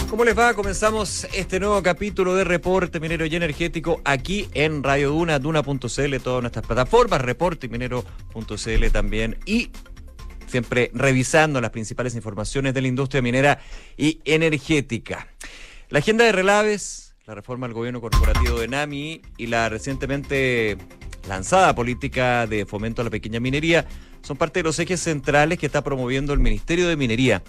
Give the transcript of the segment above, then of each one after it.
¿Cómo les va? Comenzamos este nuevo capítulo de Reporte Minero y Energético aquí en Radio Duna, duna.cl, todas nuestras plataformas, reporteminero.cl también, y siempre revisando las principales informaciones de la industria minera y energética. La agenda de relaves, la reforma del gobierno corporativo de NAMI y la recientemente lanzada política de fomento a la pequeña minería son parte de los ejes centrales que está promoviendo el Ministerio de Minería.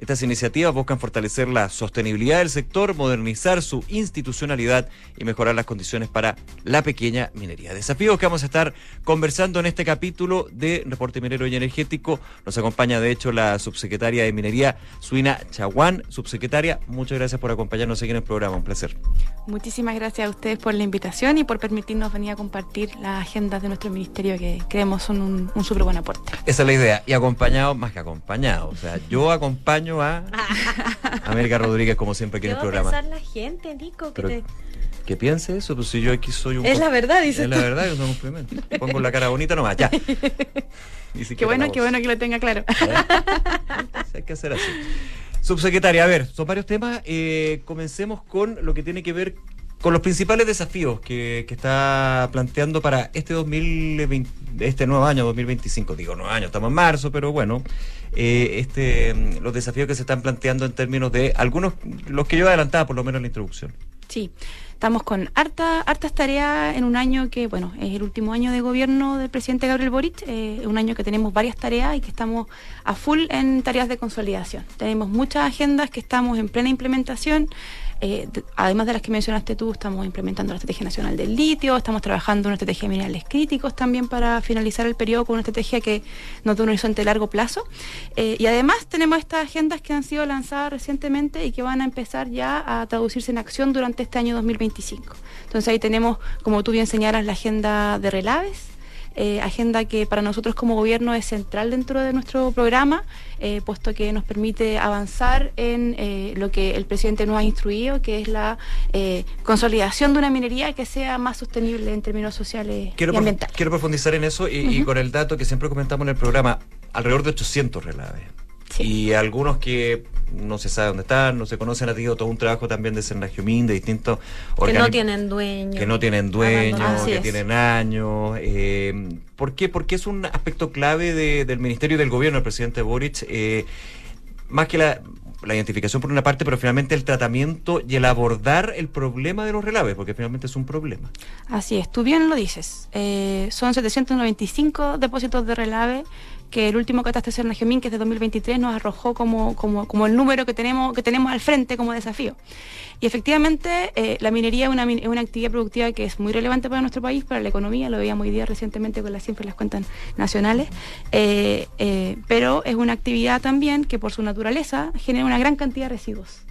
Estas iniciativas buscan fortalecer la sostenibilidad del sector, modernizar su institucionalidad y mejorar las condiciones para la pequeña minería. Desafíos que vamos a estar conversando en este capítulo de Reporte Minero y Energético. Nos acompaña, de hecho, la subsecretaria de Minería, Suina Chaguán. Subsecretaria, muchas gracias por acompañarnos aquí en el programa. Un placer. Muchísimas gracias a ustedes por la invitación y por permitirnos venir a compartir las agendas de nuestro ministerio, que creemos son un súper buen aporte. Esa es la idea. Y acompañado, más que acompañado. O sea, yo acompaño a América Rodríguez, como siempre, aquí en el programa. ¿Qué va a pensar la gente, Nico? ¿Qué piense eso? Pues si yo aquí soy un... Es la verdad, dices tú. Es la verdad, yo soy un cumplimiento. Pongo la cara bonita nomás, ya. Qué bueno que lo tenga claro. Hay que hacer así. Subsecretaria, a ver, son varios temas. Comencemos con lo que tiene que ver con los principales desafíos que está planteando para este 2020, este nuevo año 2025. Digo nuevo año, estamos en marzo, pero bueno, los desafíos que se están planteando en términos de algunos, los que yo adelantaba por lo menos en la introducción. Sí, estamos con hartas tareas en un año que, bueno, es el último año de gobierno del presidente Gabriel Boric, un año que tenemos varias tareas y que estamos a full en tareas de consolidación. Tenemos muchas agendas que estamos en plena implementación. Además de las que mencionaste tú, estamos implementando la Estrategia Nacional del Litio, estamos trabajando en una estrategia de minerales críticos también para finalizar el periodo con una estrategia que nos da un horizonte de largo plazo. Y además tenemos estas agendas que han sido lanzadas recientemente y que van a empezar ya a traducirse en acción durante este año 2025. Entonces ahí tenemos, como tú bien señalas, la agenda de relaves, agenda que para nosotros como gobierno es central dentro de nuestro programa, puesto que nos permite avanzar en lo que el presidente nos ha instruido, que es la consolidación de una minería que sea más sostenible en términos sociales y ambientales. Quiero profundizar en eso y con el dato que siempre comentamos en el programa, alrededor de 800 relaves. Sí. Y algunos que no se sabe dónde están, no se conocen, ha tenido todo un trabajo también de Senagiomin, de distintos organismos. Que no tienen dueño. Que tienen años. ¿Por qué? Porque es un aspecto clave del Ministerio y del Gobierno del presidente Boric, más que la identificación por una parte, pero finalmente el tratamiento y el abordar el problema de los relaves, porque finalmente es un problema. Así es, tú bien lo dices. Son 795 depósitos de relave que el último catastro de Senagiomin, que es de 2023, nos arrojó como el número que tenemos al frente como desafío. Y efectivamente, la minería es una actividad productiva que es muy relevante para nuestro país, para la economía, lo veíamos hoy día recientemente con las cifras y las cuentas nacionales, pero es una actividad también que por su naturaleza genera una gran cantidad de residuos.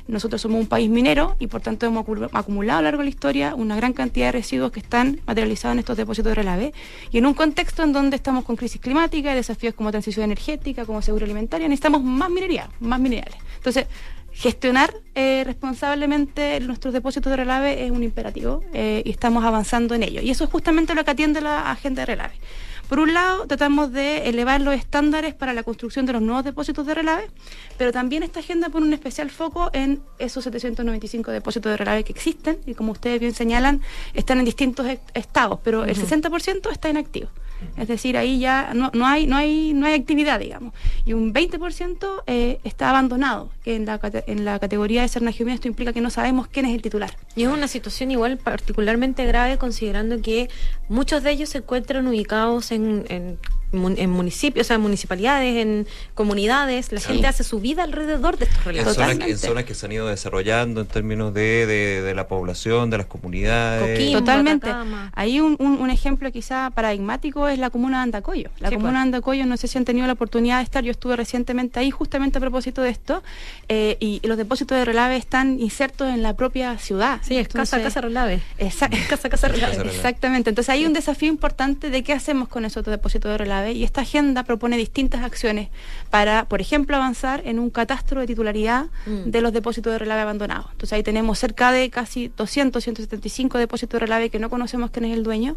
Nosotros somos un país minero y por tanto hemos acumulado a lo largo de la historia una gran cantidad de residuos que están materializados en estos depósitos de relave, y en un contexto en donde estamos con crisis climática, desafíos como transición energética, como seguro alimentaria, necesitamos más minería, más minerales. Entonces, gestionar responsablemente nuestros depósitos de relave es un imperativo, y estamos avanzando en ello. Y eso es justamente lo que atiende la agenda de relave. Por un lado, tratamos de elevar los estándares para la construcción de los nuevos depósitos de relave, pero también esta agenda pone un especial foco en esos 795 depósitos de relave que existen, y como ustedes bien señalan, están en distintos estados, pero el 60% está inactivo. Es decir, ahí ya no hay actividad, digamos. Y un 20% está abandonado, que en la categoría de Senagiomin esto implica que no sabemos quién es el titular. Y es una situación igual particularmente grave, considerando que muchos de ellos se encuentran ubicados en municipios, o sea, en municipalidades, en comunidades. La gente hace su vida alrededor de estos relaves. En zonas que se han ido desarrollando en términos de la población, de las comunidades. Coquimbo, totalmente. Atacama. Ahí un ejemplo quizá paradigmático es la comuna de Andacollo. La comuna de Andacollo, no sé si han tenido la oportunidad de estar, yo estuve recientemente ahí justamente a propósito de esto, y los depósitos de relave están insertos en la propia ciudad. Sí, es casa relave. Casa relave. Exactamente. Entonces hay un desafío importante de qué hacemos con esos depósitos de relave. Relave, y esta agenda propone distintas acciones para, por ejemplo, avanzar en un catastro de titularidad de los depósitos de relave abandonados. Entonces ahí tenemos cerca de casi 175 depósitos de relave que no conocemos quién es el dueño,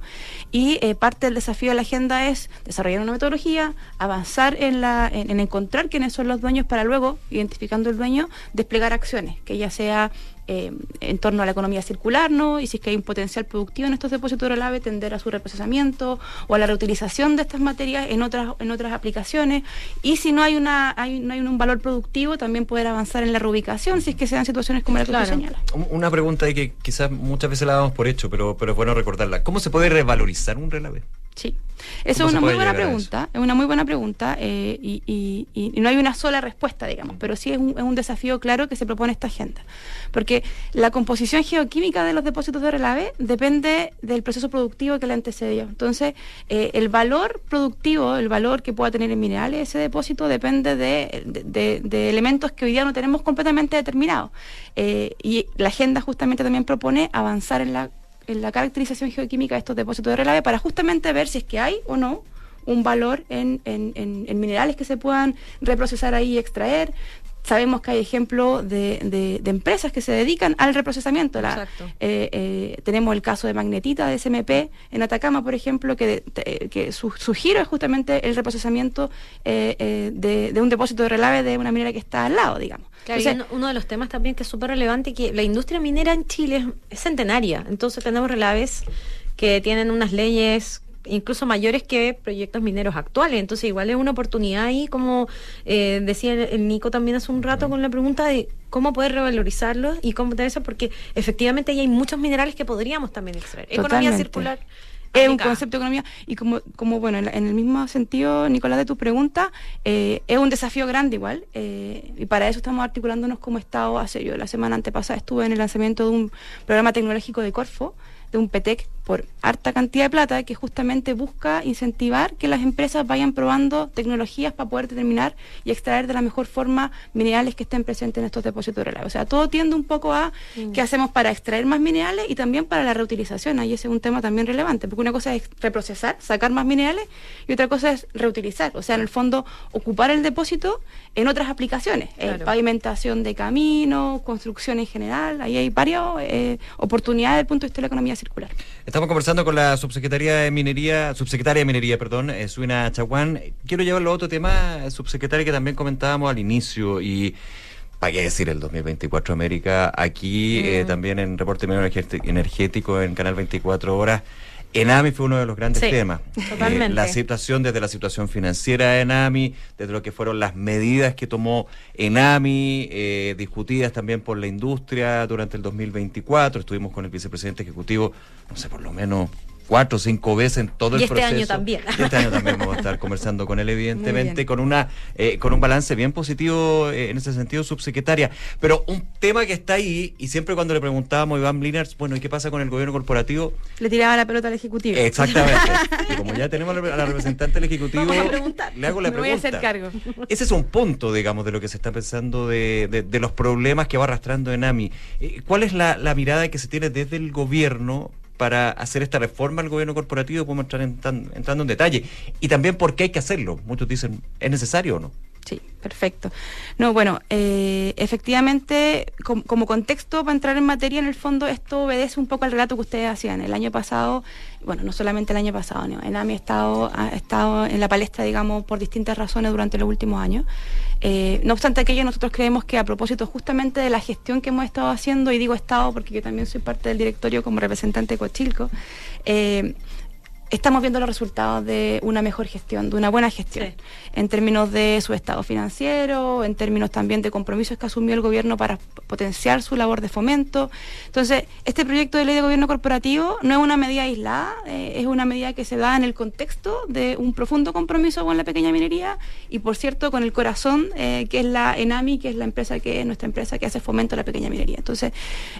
y parte del desafío de la agenda es desarrollar una metodología, avanzar en encontrar quiénes son los dueños para luego, identificando el dueño, desplegar acciones, que ya sea en torno a la economía circular, ¿no? Y si es que hay un potencial productivo en estos depósitos de relave, tender a su reprocesamiento o a la reutilización de estas materias en otras aplicaciones. Y si no hay un valor productivo, también poder avanzar en la reubicación, si es que se dan situaciones como la que tú señalas. Una pregunta ahí que quizás muchas veces la damos por hecho, pero es bueno recordarla. ¿Cómo se puede revalorizar un relave? Sí, esa es una muy buena pregunta, y no hay una sola respuesta, digamos, pero sí es un desafío claro que se propone esta agenda, porque la composición geoquímica de los depósitos de relave depende del proceso productivo que le antecedió. Entonces, el valor productivo, el valor que pueda tener en minerales ese depósito depende de elementos que hoy día no tenemos completamente determinados, y la agenda justamente también propone avanzar en la caracterización geoquímica de estos depósitos de relave para justamente ver si es que hay o no un valor en minerales que se puedan reprocesar ahí y extraer. Sabemos que hay ejemplos de empresas que se dedican al reprocesamiento. Tenemos el caso de Magnetita, de SMP, en Atacama, por ejemplo, que su giro es justamente el reprocesamiento de un depósito de relave de una minera que está al lado, digamos. Claro, entonces, uno de los temas también que es súper relevante, que la industria minera en Chile es centenaria. Entonces tenemos relaves que tienen unas leyes incluso mayores que proyectos mineros actuales. Entonces igual es una oportunidad ahí, como decía el Nico también hace un rato con la pregunta de cómo poder revalorizarlos y cómo te eso, porque efectivamente ahí hay muchos minerales que podríamos también extraer. Totalmente. Economía circular. Es un concepto de economía, y como bueno, en el mismo sentido, Nicolás, de tu pregunta, es un desafío grande igual, y para eso estamos articulándonos como Estado. Yo la semana antepasada estuve en el lanzamiento de un programa tecnológico de Corfo, de un PETEC, por harta cantidad de plata, que justamente busca incentivar que las empresas vayan probando tecnologías para poder determinar y extraer de la mejor forma minerales que estén presentes en estos depósitos de relave. O sea, todo tiende un poco a qué hacemos para extraer más minerales y también para la reutilización. Ahí ese es un tema también relevante, porque una cosa es reprocesar, sacar más minerales, y otra cosa es reutilizar. O sea, en el fondo, ocupar el depósito en otras aplicaciones. Claro. Pavimentación de caminos, construcción en general. Ahí hay varias oportunidades desde el punto de vista de la economía circular. Estamos conversando con la subsecretaria de Minería, Suina Chaguán. Quiero llevarlo a otro tema, subsecretaria, que también comentábamos al inicio, y para qué decir el 2024 América, aquí también en Reporte Minero Energético en Canal 24 Horas. ENAMI fue uno de los grandes temas. Totalmente. La situación, desde la situación financiera de ENAMI, desde lo que fueron las medidas que tomó ENAMI, discutidas también por la industria durante el 2024. Estuvimos con el vicepresidente ejecutivo, no sé, por lo menos 4 o 5 veces en todo el proceso. Y este año también vamos a estar conversando con él, evidentemente, con un balance bien positivo en ese sentido, subsecretaria. Pero un tema que está ahí, y siempre cuando le preguntábamos a Iván Blinars, bueno, ¿y qué pasa con el gobierno corporativo? Le tiraba la pelota al Ejecutivo. Exactamente. Y como ya tenemos a la representante del Ejecutivo, le hago la pregunta. Me voy a hacer cargo. Ese es un punto, digamos, de lo que se está pensando de los problemas que va arrastrando ENAMI. ¿Cuál es la mirada que se tiene desde el gobierno para hacer esta reforma al gobierno corporativo? Podemos entrar entrando en detalle. Y también por qué hay que hacerlo. Muchos dicen, ¿es necesario o no? Sí, perfecto. No, bueno, efectivamente, como contexto, para entrar en materia, en el fondo, esto obedece un poco al relato que ustedes hacían. El año pasado, bueno, no solamente el año pasado, ¿no? ENAMI ha estado en la palestra, digamos, por distintas razones durante los últimos años. No obstante aquello, nosotros creemos que, a propósito justamente de la gestión que hemos estado haciendo, y digo Estado porque yo también soy parte del directorio como representante de Cochilco, estamos viendo los resultados de una mejor gestión, de una buena gestión, en términos de su estado financiero, en términos también de compromisos que asumió el gobierno para potenciar su labor de fomento. Entonces, este proyecto de ley de gobierno corporativo no es una medida aislada, es una medida que se da en el contexto de un profundo compromiso con la pequeña minería, y por cierto con el corazón, que es la ENAMI, que es nuestra empresa que hace fomento a la pequeña minería. Entonces,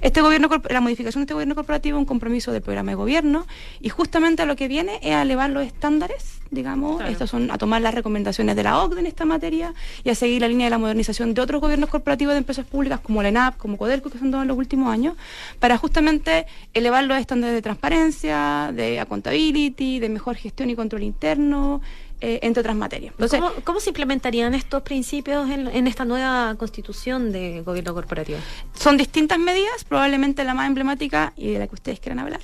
la modificación de este gobierno corporativo es un compromiso del programa de gobierno, y justamente a lo que viene es a elevar los estándares, digamos. Claro. Estos son a tomar las recomendaciones de la OCDE en esta materia y a seguir la línea de la modernización de otros gobiernos corporativos de empresas públicas como la ENAP, como Codelco, que se han dado en los últimos años, para justamente elevar los estándares de transparencia, de accountability, de mejor gestión y control interno, entre otras materias. Entonces, ¿Cómo se implementarían estos principios en esta nueva constitución de gobierno corporativo? Son distintas medidas, probablemente la más emblemática y de la que ustedes quieran hablar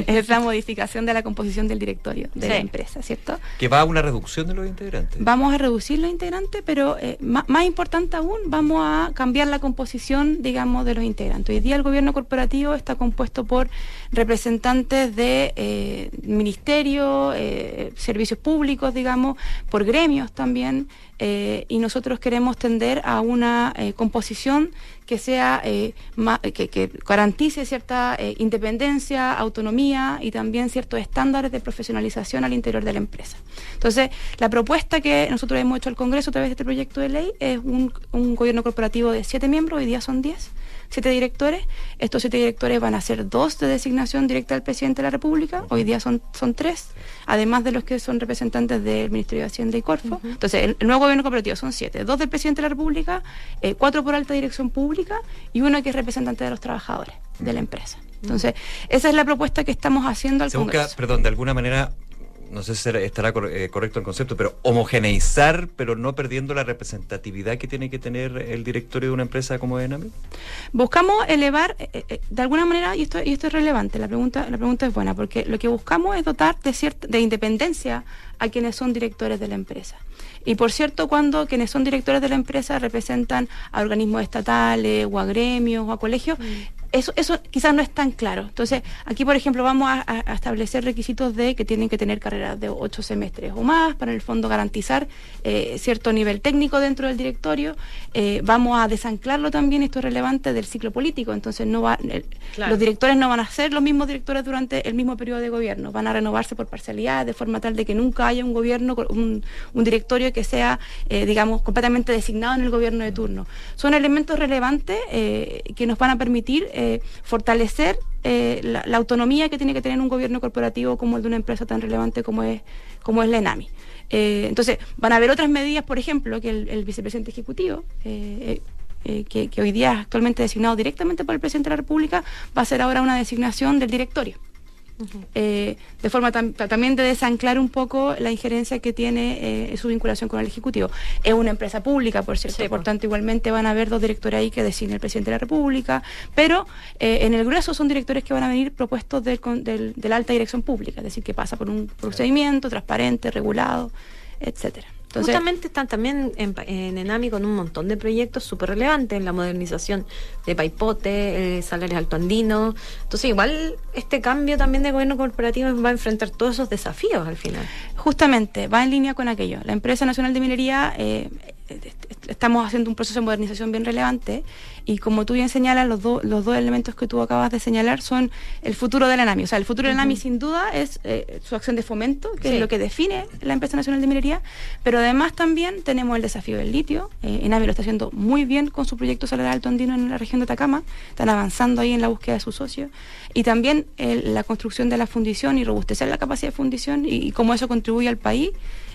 es la modificación de la composición del directorio de la empresa, ¿cierto? Que va a una reducción de los integrantes. Vamos a reducir los integrantes, pero más importante aún, vamos a cambiar la composición, digamos, de los integrantes. Hoy día el gobierno corporativo está compuesto por representantes de ministerios, servicios públicos, digamos, por gremios también, y nosotros queremos tender a una composición que sea que garantice cierta independencia, autonomía y también ciertos estándares de profesionalización al interior de la empresa. Entonces, la propuesta que nosotros hemos hecho al Congreso a través de este proyecto de ley es un gobierno corporativo de 7 miembros, hoy día son 10. 7 directores, estos 7 directores van a ser 2 de designación directa del presidente de la República, hoy día son 3, además de los que son representantes del Ministerio de Hacienda y Corfo. Entonces, el nuevo gobierno corporativo son 7, 2 del presidente de la República, 4 por alta dirección pública y 1 que es representante de los trabajadores de la empresa. Entonces, esa es la propuesta que estamos haciendo al Congreso. Se busca, perdón, de alguna manera, no sé si estará correcto el concepto, pero homogeneizar, pero no perdiendo la representatividad que tiene que tener el directorio de una empresa como ENAMI. Buscamos elevar, de alguna manera, y esto es relevante, la pregunta es buena, porque lo que buscamos es dotar de independencia a quienes son directores de la empresa. Y por cierto, cuando quienes son directores de la empresa representan a organismos estatales o a gremios o a colegios, eso quizás no es tan claro. Entonces, aquí, por ejemplo, vamos a establecer requisitos de que tienen que tener carreras de 8 semestres o más, para en el fondo garantizar cierto nivel técnico dentro del directorio. Vamos a desanclarlo también, esto es relevante, del ciclo político. Entonces, los directores no van a ser los mismos directores durante el mismo periodo de gobierno, van a renovarse por parcialidad, de forma tal de que nunca haya un gobierno, un directorio que sea, digamos, completamente designado en el gobierno de turno. Son elementos relevantes que nos van a permitir fortalecer la autonomía que tiene que tener un gobierno corporativo como el de una empresa tan relevante como es la ENAMI. Entonces, van a haber otras medidas, por ejemplo, que el vicepresidente ejecutivo, que hoy día es actualmente designado directamente por el presidente de la República, va a ser ahora una designación del directorio. De forma también de desanclar un poco la injerencia que tiene su vinculación con el Ejecutivo. Es una empresa pública, por cierto, por tanto igualmente van a haber 2 directores ahí que designe el presidente de la República, pero en el grueso son directores que van a venir propuestos de la alta dirección pública, es decir, que pasa por un procedimiento transparente, regulado, etcétera. Entonces, justamente están también en ENAMI con un montón de proyectos súper relevantes en la modernización de Paipote, salarios altoandinos. Entonces, igual este cambio también de gobierno corporativo va a enfrentar todos esos desafíos al final. Justamente, va en línea con aquello. La Empresa Nacional de Minería, estamos haciendo un proceso de modernización bien relevante y como tú bien señalas, los dos elementos que tú acabas de señalar son el futuro de la ENAMI. O sea, el futuro de la ENAMI sin duda es su acción de fomento, que es lo que define la Empresa Nacional de Minería, pero además también tenemos el desafío del litio. ENAMI lo está haciendo muy bien con su proyecto salarial alto andino en la región de Atacama, están avanzando ahí en la búsqueda de sus socios, y también la construcción de la fundición y robustecer la capacidad de fundición y cómo eso contribuye al país.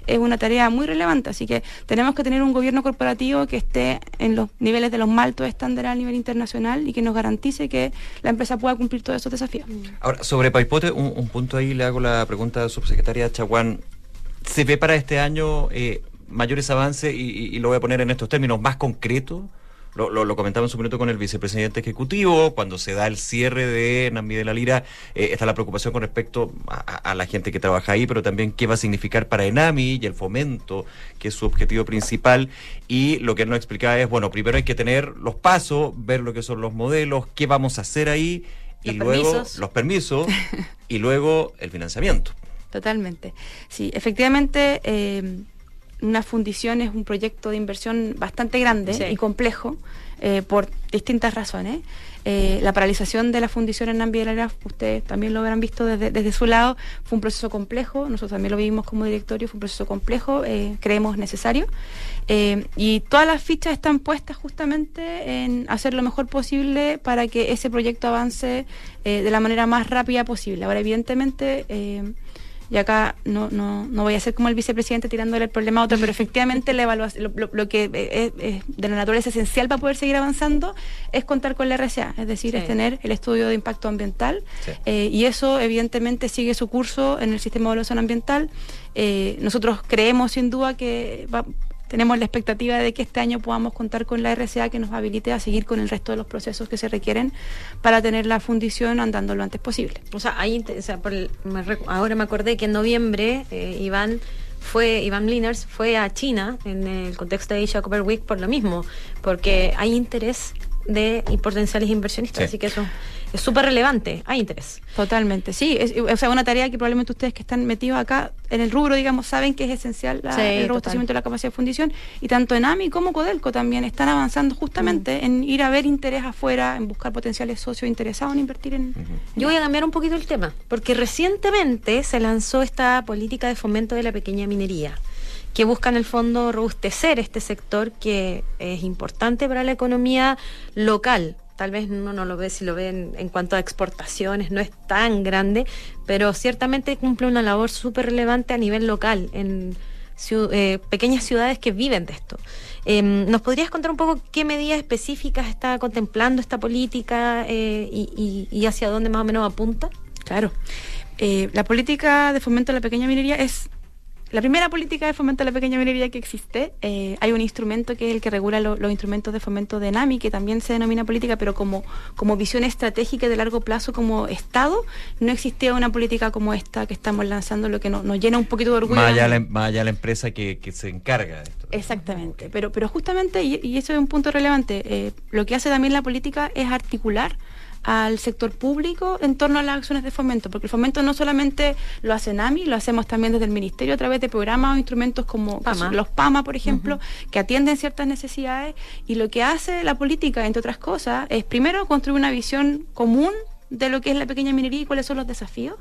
Es una tarea muy relevante, así que tenemos que tener un gobierno corporativo que esté en los niveles de los más altos estándares a nivel internacional y que nos garantice que la empresa pueda cumplir todos esos desafíos. Ahora, sobre Paipote, un punto ahí, le hago la pregunta a la subsecretaria Chaguán. ¿Se ve para este año mayores avances y lo voy a poner en estos términos más concretos? Lo comentaba en su minuto con el vicepresidente ejecutivo, cuando se da el cierre de ENAMI de la Lira, está la preocupación con respecto a la gente que trabaja ahí, pero también qué va a significar para ENAMI y el fomento, que es su objetivo principal, y lo que él nos explicaba es, bueno, primero hay que tener los pasos, ver lo que son los modelos, qué vamos a hacer ahí, y luego los permisos, y luego el financiamiento. Totalmente. Sí, efectivamente, una fundición es un proyecto de inversión bastante grande y complejo por distintas razones. La paralización de la fundición en ENAMI de la Lira, ustedes también lo habrán visto desde su lado, fue un proceso complejo, nosotros también lo vivimos como directorio, fue un proceso complejo, creemos necesario, y todas las fichas están puestas justamente en hacer lo mejor posible para que ese proyecto avance de la manera más rápida posible. Ahora, evidentemente, y acá no voy a ser como el vicepresidente tirándole el problema a otro, pero efectivamente la evaluación, lo que es de la naturaleza esencial para poder seguir avanzando es contar con la RCA, es decir, es tener el estudio de impacto ambiental, y eso evidentemente sigue su curso en el sistema de evaluación ambiental. Nosotros creemos sin duda que tenemos la expectativa de que este año podamos contar con la RCA que nos habilite a seguir con el resto de los procesos que se requieren para tener la fundición andando lo antes posible. O sea, ahora me acordé que en noviembre Iván Linders fue a China en el contexto de Asia Copper Week por lo mismo, porque hay interés de potenciales inversionistas, así que eso es súper relevante, hay interés. Totalmente, sí, o sea, una tarea que probablemente ustedes que están metidos acá en el rubro, digamos, saben que es esencial el robustecimiento de la capacidad de fundición, y tanto ENAMI como Codelco también están avanzando justamente en ir a ver interés afuera, en buscar potenciales socios interesados en invertir en... Yo voy a cambiar un poquito el tema, porque recientemente se lanzó esta política de fomento de la pequeña minería, que busca en el fondo robustecer este sector que es importante para la economía local. Tal vez uno no lo ve, si lo ve en cuanto a exportaciones, no es tan grande, pero ciertamente cumple una labor súper relevante a nivel local, en pequeñas ciudades que viven de esto. ¿Nos podrías contar un poco qué medidas específicas está contemplando esta política y hacia dónde más o menos apunta? Claro. La política de fomento de la pequeña minería es la primera política de fomento de la pequeña minería que existe. Hay un instrumento que es el que regula los instrumentos de fomento de ENAMI, que también se denomina política, pero como visión estratégica de largo plazo como Estado, no existía una política como esta que estamos lanzando, lo que nos llena un poquito de orgullo. Más allá la empresa que se encarga de esto. Exactamente, pero justamente, y eso es un punto relevante, lo que hace también la política es articular al sector público en torno a las acciones de fomento, porque el fomento no solamente lo hace ENAMI, lo hacemos también desde el Ministerio a través de programas o instrumentos como los PAMA, por ejemplo, que atienden ciertas necesidades, y lo que hace la política, entre otras cosas, es primero construir una visión común de lo que es la pequeña minería y cuáles son los desafíos,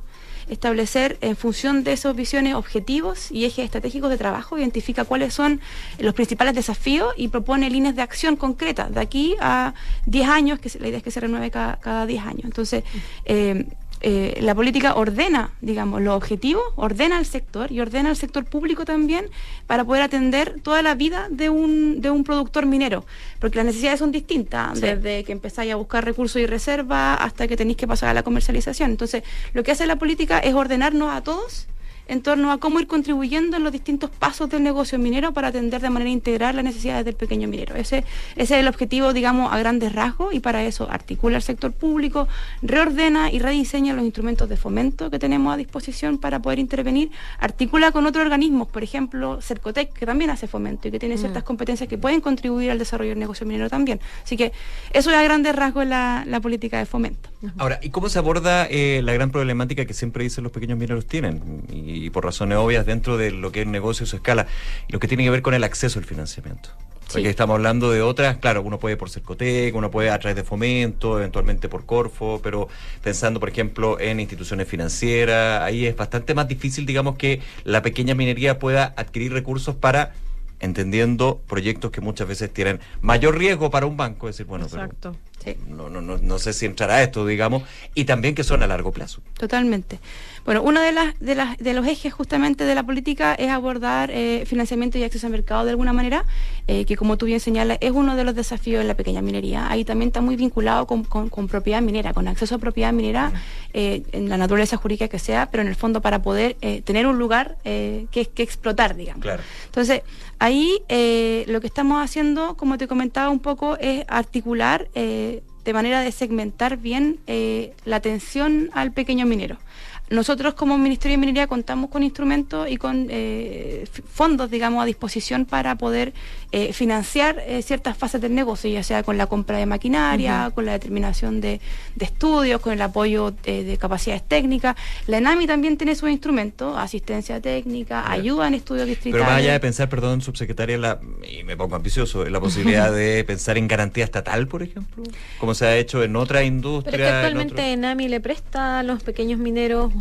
establecer en función de esas visiones objetivos y ejes estratégicos de trabajo, identifica cuáles son los principales desafíos y propone líneas de acción concretas de aquí a 10 años, que la idea es que se renueve cada 10 años. Entonces, la política ordena, digamos, los objetivos, ordena al sector y ordena al sector público también para poder atender toda la vida de un productor minero, porque las necesidades son distintas, desde que empezáis a buscar recursos y reservas hasta que tenéis que pasar a la comercialización. Entonces, lo que hace la política es ordenarnos a todos en torno a cómo ir contribuyendo en los distintos pasos del negocio minero para atender de manera integral las necesidades del pequeño minero. Ese es el objetivo, digamos, a grandes rasgos, y para eso articula el sector público, reordena y rediseña los instrumentos de fomento que tenemos a disposición para poder intervenir, articula con otros organismos, por ejemplo, Cercotec, que también hace fomento y que tiene ciertas competencias que pueden contribuir al desarrollo del negocio minero también. Así que eso es a grandes rasgos la política de fomento. Ahora, ¿y cómo se aborda la gran problemática que siempre dicen los pequeños mineros tienen? Y por razones obvias dentro de lo que es el negocio, su escala, lo que tiene que ver con el acceso al financiamiento. Porque estamos hablando de otras, claro, uno puede por Cercotec, uno puede a través de fomento, eventualmente por Corfo, pero pensando, por ejemplo, en instituciones financieras, ahí es bastante más difícil, digamos, que la pequeña minería pueda adquirir recursos para, entendiendo proyectos que muchas veces tienen mayor riesgo para un banco, es decir, bueno, exacto. No sé si entrará esto, digamos, y también que son a largo plazo. Totalmente. Bueno, uno de los ejes justamente de la política es abordar financiamiento y acceso al mercado de alguna manera, que como tú bien señalas, es uno de los desafíos en la pequeña minería. Ahí también está muy vinculado con propiedad minera, con acceso a propiedad minera, en la naturaleza jurídica que sea, pero en el fondo para poder tener un lugar que explotar, digamos. Claro. Entonces, ahí lo que estamos haciendo, como te comentaba un poco, es articular de manera de segmentar bien la atención al pequeño minero. Nosotros como Ministerio de Minería contamos con instrumentos y con fondos, digamos, a disposición para poder financiar ciertas fases del negocio, ya sea con la compra de maquinaria, con la determinación de estudios, con el apoyo de capacidades técnicas. La ENAMI también tiene sus instrumentos, asistencia técnica, ayuda en estudios distritales. Pero más allá de pensar, perdón, subsecretaria, y me pongo ambicioso, la posibilidad de pensar en garantía estatal, por ejemplo, como se ha hecho en otra industria. Pero es que actualmente ENAMI le presta a los pequeños mineros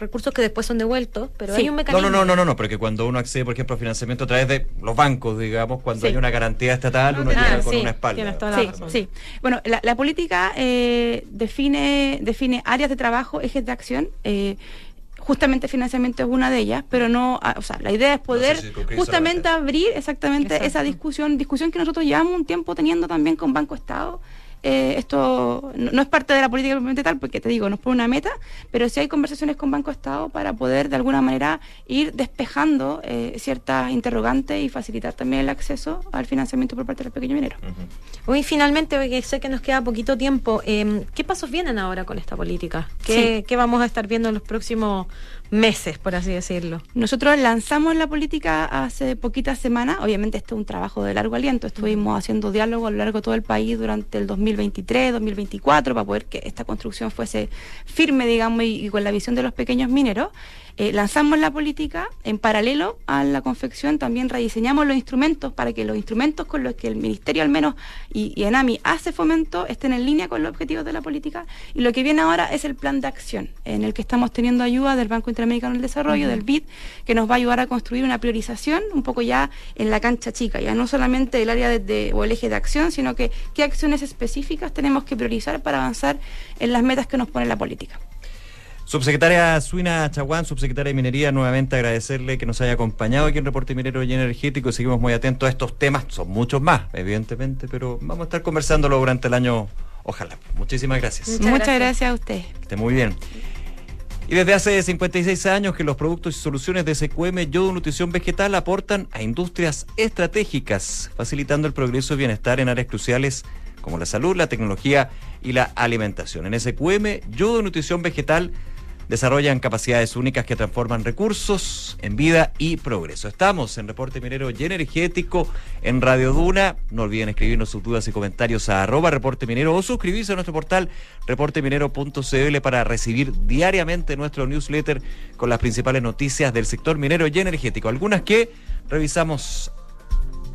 recursos que después son devueltos, pero hay un mecanismo. No, pero que cuando uno accede, por ejemplo, a financiamiento a través de los bancos, digamos, cuando hay una garantía estatal, uno llega con una espalda. Tienes toda la razón. Sí. Bueno, la política define áreas de trabajo, ejes de acción, Justamente financiamiento es una de ellas, pero no, o sea, la idea es poder justamente abrir exactamente esa discusión que nosotros llevamos un tiempo teniendo también con Banco Estado. Esto no es parte de la política propiamente tal, porque te digo, no es por una meta, pero sí hay conversaciones con Banco Estado para poder de alguna manera ir despejando ciertas interrogantes y facilitar también el acceso al financiamiento por parte de los pequeños mineros. Hoy finalmente, porque sé que nos queda poquito tiempo, ¿qué pasos vienen ahora con esta política? ¿Qué vamos a estar viendo en los próximos meses, por así decirlo? Nosotros lanzamos la política hace poquitas semanas. Obviamente este es un trabajo de largo aliento. Estuvimos haciendo diálogo a lo largo de todo el país durante el 2023, 2024, para poder que esta construcción fuese firme, digamos, y con la visión de los pequeños mineros. Lanzamos la política. En paralelo a la confección también rediseñamos los instrumentos para que los instrumentos con los que el Ministerio al menos y ENAMI hace fomento estén en línea con los objetivos de la política. Y lo que viene ahora es el plan de acción, en el que estamos teniendo ayuda del Banco Interamericano del Desarrollo, del BID, que nos va a ayudar a construir una priorización un poco ya en la cancha chica, ya no solamente el área o el eje de acción, sino que qué acciones específicas tenemos que priorizar para avanzar en las metas que nos pone la política. Subsecretaria Suina Chaguán, subsecretaria de Minería, nuevamente agradecerle que nos haya acompañado aquí en Reporte Minero y Energético. Seguimos muy atentos a estos temas, son muchos más, evidentemente, pero vamos a estar conversándolo durante el año, ojalá. Muchísimas gracias. Muchas gracias a usted. Que esté muy bien. Y desde hace 56 años que los productos y soluciones de SQM Yodo Nutrición Vegetal aportan a industrias estratégicas, facilitando el progreso y bienestar en áreas cruciales como la salud, la tecnología y la alimentación. En SQM Yodo Nutrición Vegetal desarrollan capacidades únicas que transforman recursos en vida y progreso. Estamos en Reporte Minero y Energético en Radio Duna. No olviden escribirnos sus dudas y comentarios a @Reporte Minero o suscribirse a nuestro portal reporteminero.cl para recibir diariamente nuestro newsletter con las principales noticias del sector minero y energético. Algunas que revisamos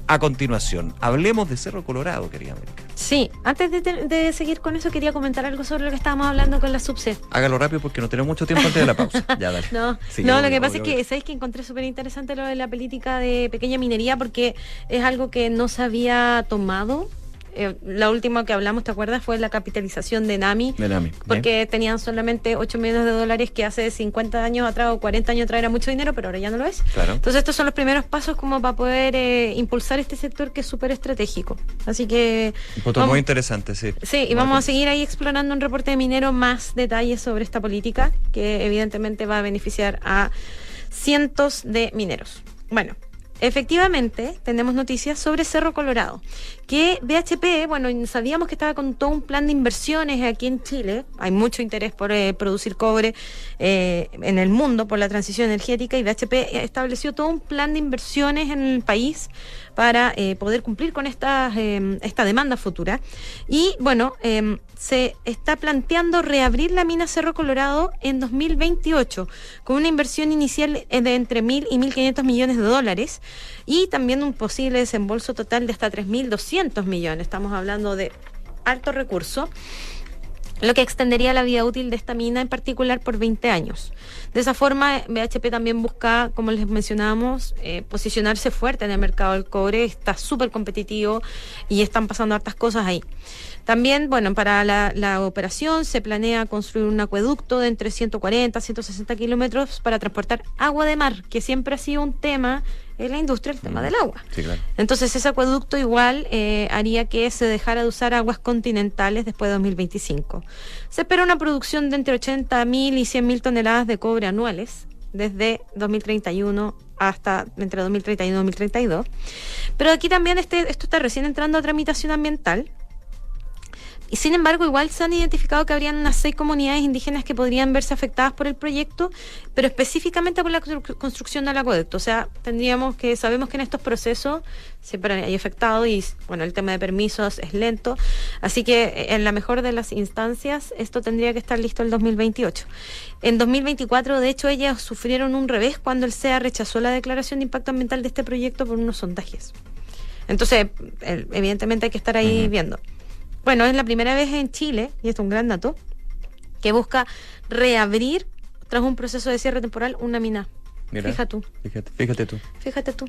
a continuación. Hablemos de Cerro Colorado, querida América. Sí, antes de seguir con eso, quería comentar algo sobre lo que estábamos hablando con la subse. Hágalo rápido porque no tenemos mucho tiempo antes de la pausa. Ya, dale. Lo que pasa es que, ¿sabes que encontré súper interesante lo de la política de pequeña minería? Porque es algo que no se había tomado. La última que hablamos, ¿te acuerdas? Fue la capitalización de ENAMI. Porque tenían solamente $8 millones, que hace 50 años atrás o 40 años atrás era mucho dinero, pero ahora ya no lo es. Claro. Entonces estos son los primeros pasos como para poder impulsar este sector que es súper estratégico. Así que... Un punto muy interesante, sí. Sí, y vamos a seguir ahí explorando en Reporte de Minero más detalles sobre esta política, que evidentemente va a beneficiar a cientos de mineros. Bueno, efectivamente, tenemos noticias sobre Cerro Colorado, que BHP, sabíamos que estaba con todo un plan de inversiones aquí en Chile. Hay mucho interés por producir cobre en el mundo por la transición energética, y BHP estableció todo un plan de inversiones en el país para poder cumplir con esta demanda futura. Y se está planteando reabrir la mina Cerro Colorado en 2028 con una inversión inicial de entre 1.000 y 1.500 millones de dólares y también un posible desembolso total de hasta 3.200 millones. Estamos hablando de alto recurso, lo que extendería la vida útil de esta mina en particular por 20 años. De esa forma, BHP también busca, como les mencionábamos, posicionarse fuerte en el mercado del cobre. Está súper competitivo y están pasando hartas cosas ahí. También, para la operación se planea construir un acueducto de entre 140 a 160 kilómetros para transportar agua de mar, que siempre ha sido un tema en la industria, el tema del agua. Sí, claro. Entonces ese acueducto igual haría que se dejara de usar aguas continentales después de 2025. Se espera una producción de entre 80.000 y 100.000 toneladas de cobre anuales desde 2031 hasta entre 2031 y 2032. Pero aquí también esto está recién entrando a tramitación ambiental. Y sin embargo, igual se han identificado que habrían unas 6 comunidades indígenas que podrían verse afectadas por el proyecto, pero específicamente por la construcción del acueducto. O sea, sabemos que en estos procesos siempre hay afectado y el tema de permisos es lento. Así que en la mejor de las instancias, esto tendría que estar listo el 2028. En 2024, de hecho, ellas sufrieron un revés cuando el CEA rechazó la declaración de impacto ambiental de este proyecto por unos sondajes. Entonces, evidentemente hay que estar ahí viendo. Es la primera vez en Chile, y esto es un gran dato, que busca reabrir, tras un proceso de cierre temporal, una mina. Mira, fíjate tú.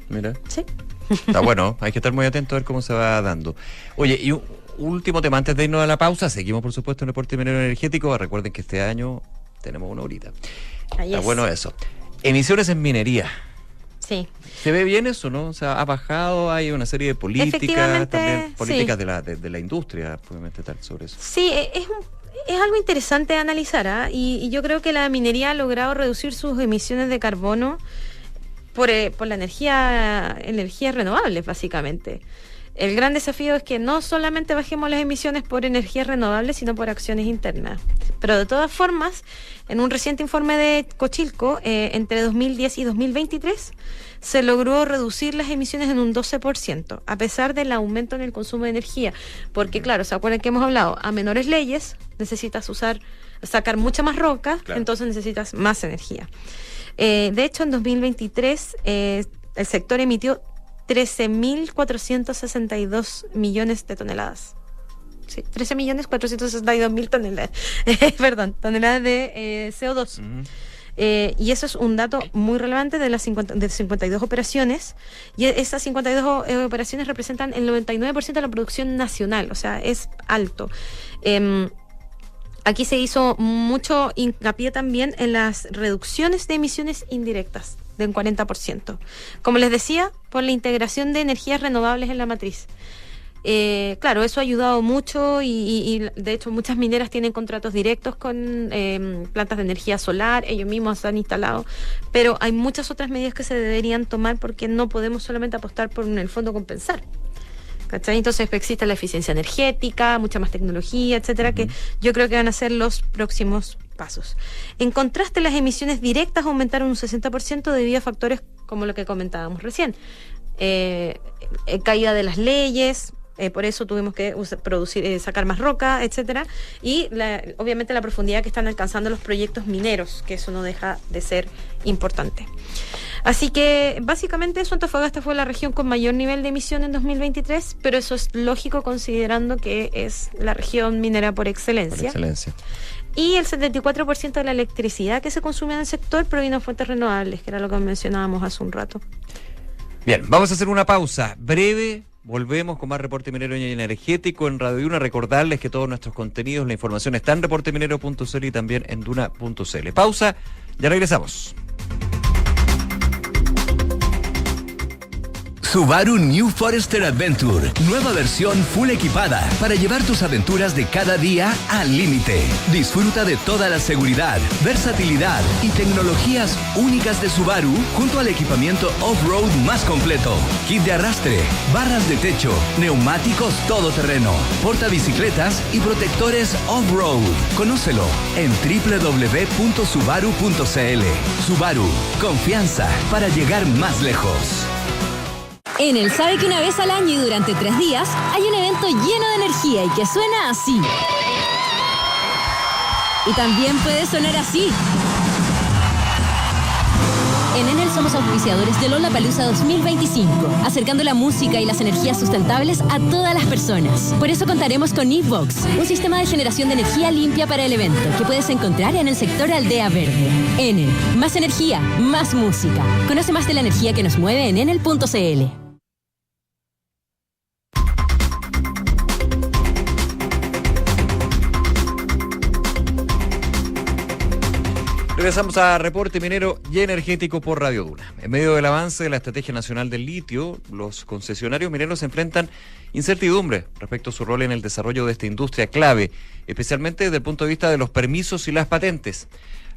Mira. Sí. Está bueno, hay que estar muy atento a ver cómo se va dando. Oye, y un último tema antes de irnos a la pausa. Seguimos, por supuesto, en Reporte Minero Energético. Recuerden que este año tenemos una horita. Ahí Está es. bueno eso. Emisiones en minería. Sí. ¿Se ve bien eso, no? O sea, ha bajado, hay una serie de políticas, Efectivamente, también políticas sí. de la industria, obviamente, tal sobre eso. Sí, es algo interesante de analizar, ¿ah? Y yo creo que la minería ha logrado reducir sus emisiones de carbono por la energías renovables, básicamente. El gran desafío es que no solamente bajemos las emisiones por energías renovables, sino por acciones internas. Pero de todas formas, en un reciente informe de Cochilco, entre 2010 y 2023, se logró reducir las emisiones en un 12%, a pesar del aumento en el consumo de energía. Porque, claro, ¿se acuerdan que hemos hablado? A menores leyes necesitas sacar mucha más roca, Claro. entonces necesitas más energía. De hecho, en 2023, el sector emitió 13.462 millones de toneladas. Sí, 13.462.000 toneladas. Perdón, toneladas de CO2. Ujú. Y eso es un dato muy relevante de las 52 operaciones. Y esas 52 operaciones representan el 99% de la producción nacional. O sea, es alto. Aquí se hizo mucho hincapié también en las reducciones de emisiones indirectas de un 40%. Como les decía, por la integración de energías renovables en la matriz. Claro, eso ha ayudado mucho y de hecho muchas mineras tienen contratos directos con plantas de energía solar, ellos mismos se han instalado, pero hay muchas otras medidas que se deberían tomar porque no podemos solamente apostar por en el fondo compensar. ¿Cachai? Entonces existe la eficiencia energética, mucha más tecnología, etcétera, que yo creo que van a ser los próximos pasos. En contraste, las emisiones directas aumentaron un 60% debido a factores como lo que comentábamos recién. Caída de las leyes, por eso tuvimos que sacar más roca, etcétera, y obviamente la profundidad que están alcanzando los proyectos mineros, que eso no deja de ser importante. Así que básicamente eso, Antofagasta fue la región con mayor nivel de emisión en 2023, pero eso es lógico considerando que es la región minera por excelencia. Por excelencia. Y el 74% de la electricidad que se consume en el sector proviene de fuentes renovables, que era lo que mencionábamos hace un rato. Bien, vamos a hacer una pausa breve. Volvemos con más Reporte Minero y Energético en Radio Duna. Recordarles que todos nuestros contenidos, la información está en reporteminero.cl y también en duna.cl. Pausa, ya regresamos. Subaru New Forester Adventure, nueva versión full equipada para llevar tus aventuras de cada día al límite. Disfruta de toda la seguridad, versatilidad y tecnologías únicas de Subaru junto al equipamiento off-road más completo. Kit de arrastre, barras de techo, neumáticos todoterreno, portabicicletas y protectores off-road. Conócelo en www.subaru.cl. Subaru, confianza para llegar más lejos. En el Sabe que una vez al año y durante 3 días hay un evento lleno de energía y que suena así. Y también puede sonar así. En Enel somos auspiciadores de Lollapalooza 2025, acercando la música y las energías sustentables a todas las personas. Por eso contaremos con Evox, un sistema de generación de energía limpia para el evento que puedes encontrar en el sector Aldea Verde. Enel, más energía, más música. Conoce más de la energía que nos mueve en enel.cl. Regresamos a Reporte Minero y Energético por Radio Duna. En medio del avance de la Estrategia Nacional del Litio, los concesionarios mineros se enfrentan incertidumbre respecto a su rol en el desarrollo de esta industria clave, especialmente desde el punto de vista de los permisos y las patentes.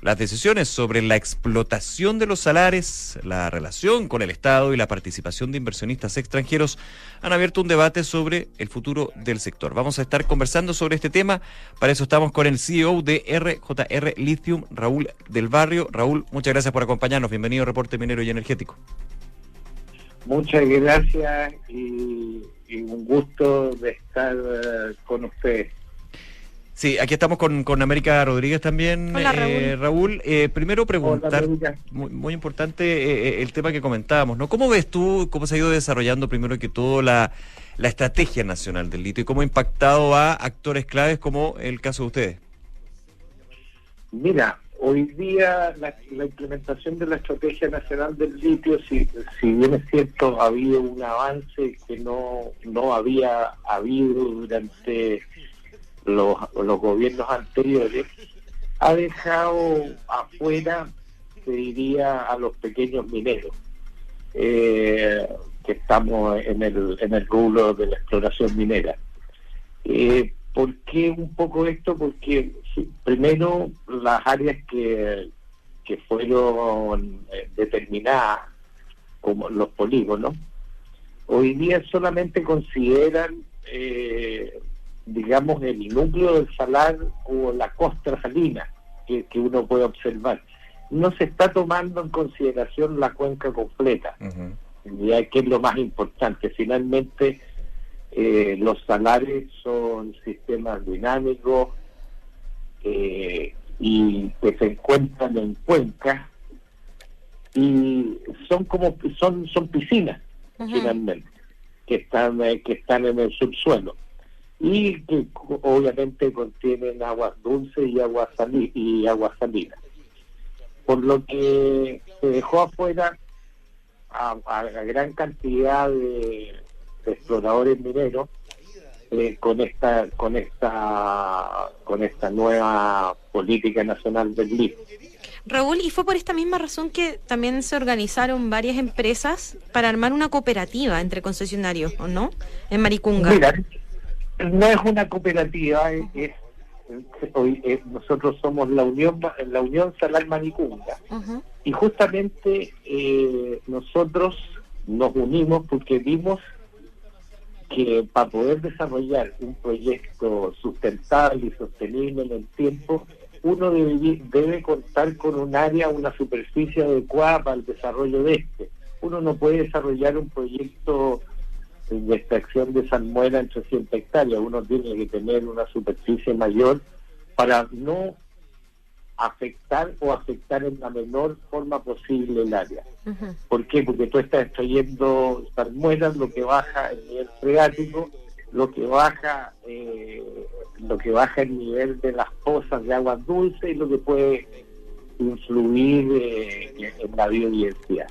Las decisiones sobre la explotación de los salares, la relación con el Estado y la participación de inversionistas extranjeros han abierto un debate sobre el futuro del sector. Vamos a estar conversando sobre este tema. Para eso estamos con el CEO de RJR Lithium, Raúl del Barrio. Raúl, muchas gracias por acompañarnos. Bienvenido a Reporte Minero y Energético. Muchas gracias y un gusto de estar con ustedes. Sí, aquí estamos con América Rodríguez también. Hola, Raúl. Raúl, primero preguntar, Hola, muy importante el tema que comentábamos, ¿no? ¿Cómo ves tú cómo se ha ido desarrollando primero que todo la estrategia nacional del litio y cómo ha impactado a actores claves como el caso de ustedes? Mira, hoy día la implementación de la Estrategia Nacional del Litio, si bien es cierto, ha habido un avance que no había habido durante los gobiernos anteriores, ha dejado afuera te diría, a los pequeños mineros, que estamos en el rubro de la exploración minera. ¿Por qué un poco esto? Porque primero las áreas que fueron determinadas como los polígonos, hoy día solamente consideran, digamos, el núcleo del salar o la costra salina que uno puede observar. No se está tomando en consideración la cuenca completa, ya que es lo más importante. Finalmente, los salares son sistemas dinámicos y que se encuentran en cuencas y son piscinas, finalmente, que están en el subsuelo y que obviamente contienen aguas dulces y aguas salinas, por lo que se dejó afuera a gran cantidad de exploradores mineros con esta nueva política nacional del litio. Raúl, y fue por esta misma razón que también se organizaron varias empresas para armar una cooperativa entre concesionarios, ¿o no? En Maricunga. Mira, no es una cooperativa, nosotros somos la Unión Salar Maricunga, y justamente nosotros nos unimos porque vimos que para poder desarrollar un proyecto sustentable y sostenible en el tiempo, uno debe contar con un área, una superficie adecuada para el desarrollo de este. Uno no puede desarrollar un proyecto de extracción de salmuera en 300 hectáreas, uno tiene que tener una superficie mayor para no afectar en la menor forma posible el área. ¿Por qué? Porque tú estás extrayendo salmueras, lo que baja el nivel freático, lo que baja el nivel de las pozas de agua dulce y lo que puede influir en la biodiversidad.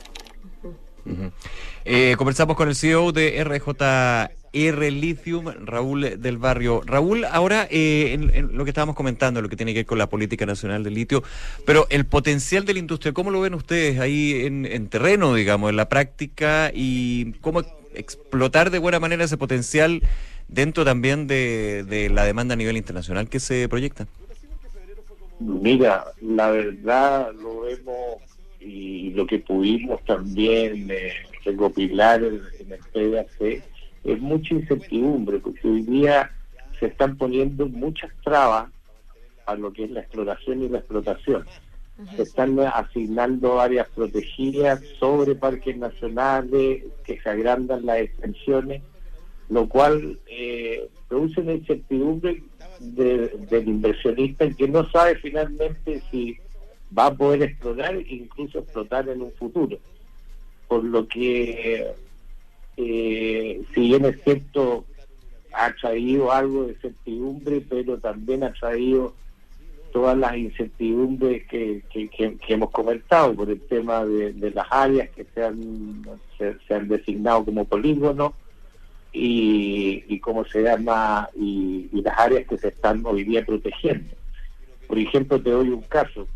Conversamos con el CEO de RJR Lithium, Raúl del Barrio. Raúl, ahora en lo que estábamos comentando, lo que tiene que ver con la política nacional del litio, pero el potencial de la industria, ¿cómo lo ven ustedes ahí en terreno, digamos, en la práctica, y cómo explotar de buena manera ese potencial dentro también de la demanda a nivel internacional que se proyecta? Mira, la verdad lo vemos, y lo que pudimos también recopilar en el PDAC es mucha incertidumbre, porque hoy día se están poniendo muchas trabas a lo que es la exploración y la explotación. Se están asignando áreas protegidas sobre parques nacionales, que se agrandan las extensiones, lo cual produce una incertidumbre del inversionista, en que no sabe finalmente si va a poder explorar e incluso explotar en un futuro. Por lo que, si bien es cierto, ha traído algo de certidumbre, pero también ha traído todas las incertidumbres que hemos comentado por el tema de las áreas que se han designado como polígonos y cómo se llama, y las áreas que se están hoy día protegiendo. Por ejemplo, te doy un caso.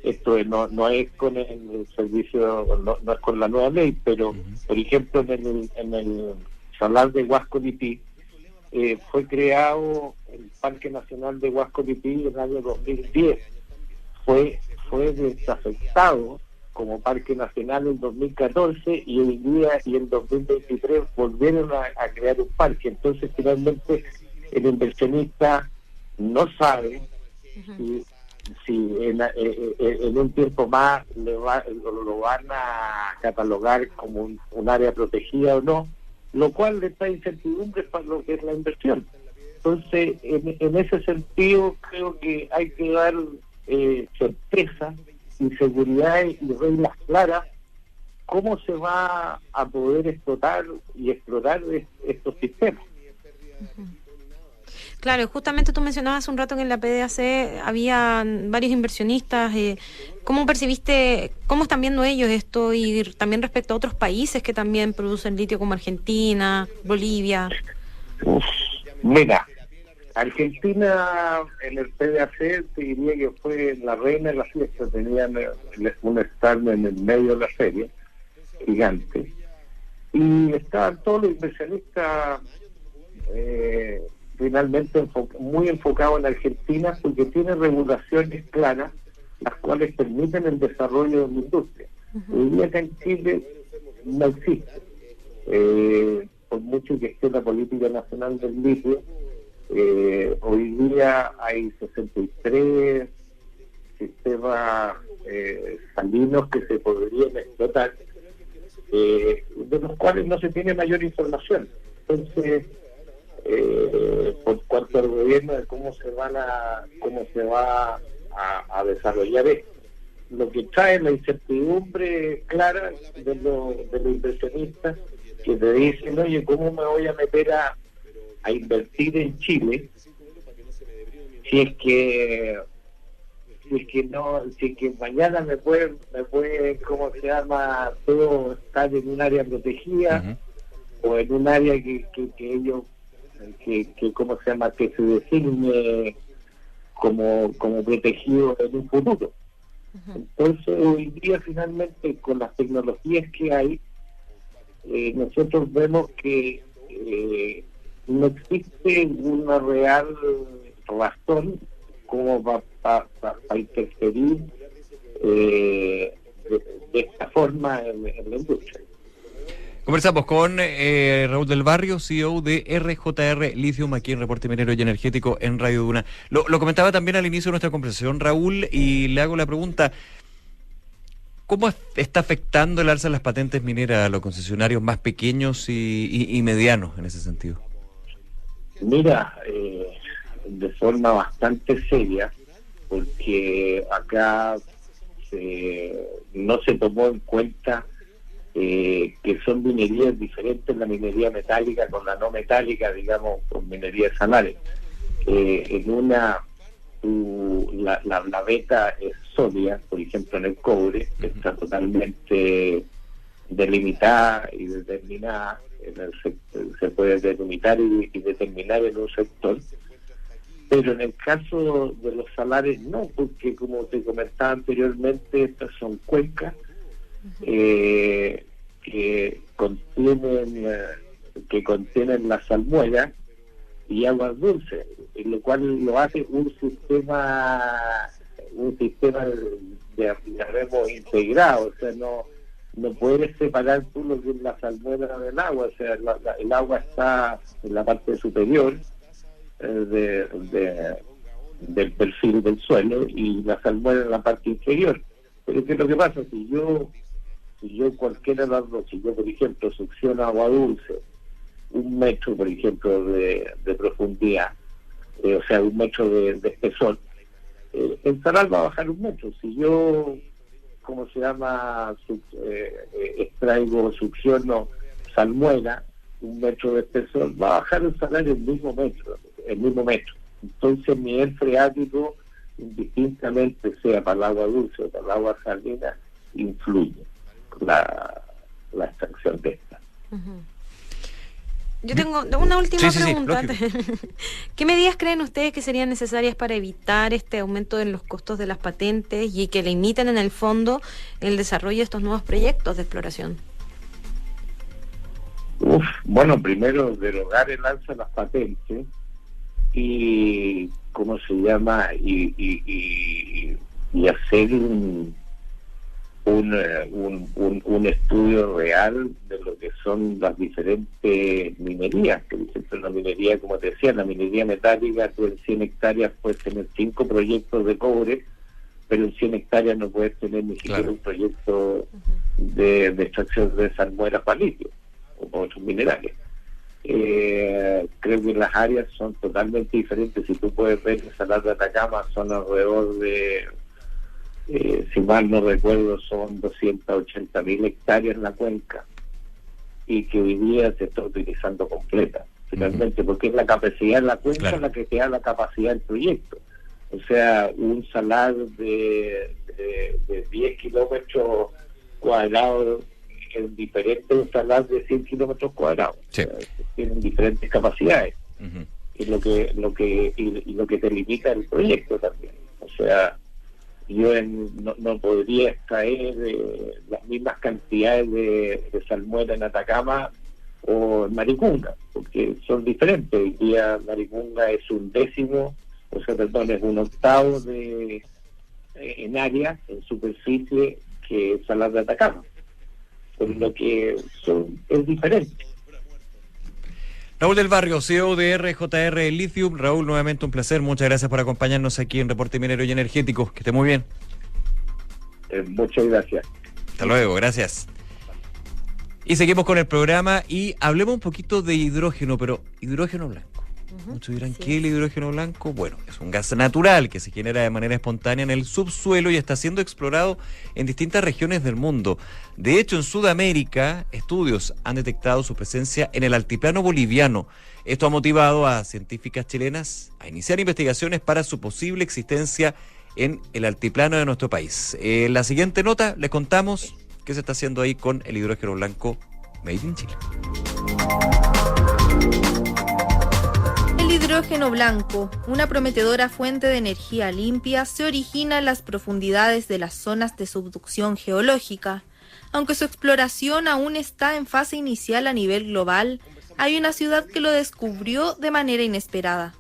Esto no es con el servicio, no es con la nueva ley, pero por ejemplo en el salar de Huasco-Lipí fue creado el Parque Nacional de Huasco-Lipí en el año 2010. Fue desafectado como Parque Nacional en 2014 y hoy día y en 2023 volvieron a crear un parque. Entonces finalmente el inversionista no sabe si en un tiempo más lo van a catalogar como un área protegida o no, lo cual le trae incertidumbre para lo que es la inversión. Entonces, en ese sentido, creo que hay que dar certeza y seguridad y reglas claras cómo se va a poder explotar y explorar estos sistemas. Claro, justamente tú mencionabas hace un rato que en la PDAC había varios inversionistas. ¿Cómo percibiste, cómo están viendo ellos esto, y también respecto a otros países que también producen litio como Argentina, Bolivia? Mira, Argentina en el PDAC te diría que fue la reina de la fiesta. Tenían un stand en el medio de la feria, gigante, y estaban todos los inversionistas finalmente muy enfocados en Argentina, porque tiene regulaciones claras las cuales permiten el desarrollo de la industria. Hoy día acá en Chile no existe, por mucho que esté la política nacional del litio. Hoy día hay 63 sistemas salinos que se podrían explotar, de los cuales no se tiene mayor información. Entonces, por cuanto al gobierno de cómo se va a desarrollar esto, lo que trae la incertidumbre clara de los inversionistas, que te dicen, oye, ¿cómo me voy a meter a invertir en Chile si es que mañana me puede ¿cómo se llama? Todo estar en un área protegida, o en un área que ellos ¿cómo se llama? Que se designe como protegido en un futuro. Entonces hoy día finalmente, con las tecnologías que hay, nosotros vemos que no existe una real razón como para interferir de esta forma en la industria. Conversamos con Raúl del Barrio, CEO de RJR Lithium, aquí en Reporte Minero y Energético en Radio Duna. Lo comentaba también al inicio de nuestra conversación, Raúl, y le hago la pregunta: ¿cómo está afectando el alza de las patentes mineras a los concesionarios más pequeños y medianos en ese sentido? Mira, de forma bastante seria, porque acá no se tomó en cuenta que son minerías diferentes, la minería metálica con la no metálica, digamos, con minería salares. En una, la beta es sólida, por ejemplo en el cobre, que está totalmente delimitada y determinada, se puede delimitar y determinar en un sector, pero en el caso de los salares no, porque como te comentaba anteriormente, estas son cuencas que contienen la salmuera y aguas dulces, lo cual lo hace un sistema de integrado. O sea, no puedes separar tú lo que es la salmuera del agua. O sea, el agua está en la parte superior del perfil del suelo, y la salmuera en la parte inferior. Pero ¿qué es lo que pasa? Si yo cualquiera de las dos, si yo por ejemplo succiono agua dulce 1 metro, por ejemplo, de profundidad, o sea, 1 metro de espesor, el salar va a bajar 1 metro. Si yo, ¿cómo se llama? Extraigo, succiono salmuera 1 metro de espesor, va a bajar el salar el mismo metro. Entonces el nivel freático, indistintamente sea para el agua dulce o para el agua salina, influye la extracción de esta. Yo tengo una última pregunta. Sí, ¿Qué medidas creen ustedes que serían necesarias para evitar este aumento en los costos de las patentes y que limiten en el fondo el desarrollo de estos nuevos proyectos de exploración? Bueno, primero derogar el alza de las patentes y ¿cómo se llama? Y hacer un estudio real de lo que son las diferentes minerías. Por ejemplo, la minería, como te decía, la minería metálica, tú en 100 hectáreas puedes tener 5 proyectos de cobre, pero en 100 hectáreas no puedes tener ni siquiera un proyecto de extracción de salmuera para litio o otros minerales. Creo que las áreas son totalmente diferentes. Si tú puedes ver el Salar de Atacama, son alrededor de, si mal no recuerdo, son 280.000 hectáreas en la cuenca, y que hoy día se está utilizando completa, finalmente, porque es la capacidad de la cuenca la que te da la capacidad del proyecto. O sea, un salar de 10 kilómetros cuadrados es diferente a un salar de 100 kilómetros cuadrados. Sí. O sea, tienen diferentes capacidades. que es lo que te limita el proyecto también. O sea, yo no podría extraer las mismas cantidades de salmuera en Atacama o en Maricunga, porque son diferentes. Hoy día Maricunga es un décimo, es un octavo en área, en superficie, que Salar de Atacama, por lo que es diferente. Raúl del Barrio, CEO de RJR Lithium. Raúl, nuevamente un placer, muchas gracias por acompañarnos aquí en Reporte Minero y Energético, que esté muy bien. Muchas gracias. Hasta luego, gracias. Y seguimos con el programa y hablemos un poquito de hidrógeno, pero hidrógeno blanco. Muchos dirán, ¿qué es el hidrógeno blanco? Bueno, es un gas natural que se genera de manera espontánea en el subsuelo y está siendo explorado en distintas regiones del mundo. De hecho, en Sudamérica, estudios han detectado su presencia en el altiplano boliviano. Esto ha motivado a científicas chilenas a iniciar investigaciones para su posible existencia en el altiplano de nuestro país. En la siguiente nota les contamos qué se está haciendo ahí con el hidrógeno blanco made in Chile. El hidrógeno blanco, una prometedora fuente de energía limpia, se origina en las profundidades de las zonas de subducción geológica. Aunque su exploración aún está en fase inicial a nivel global, hay una ciudad que lo descubrió de manera inesperada.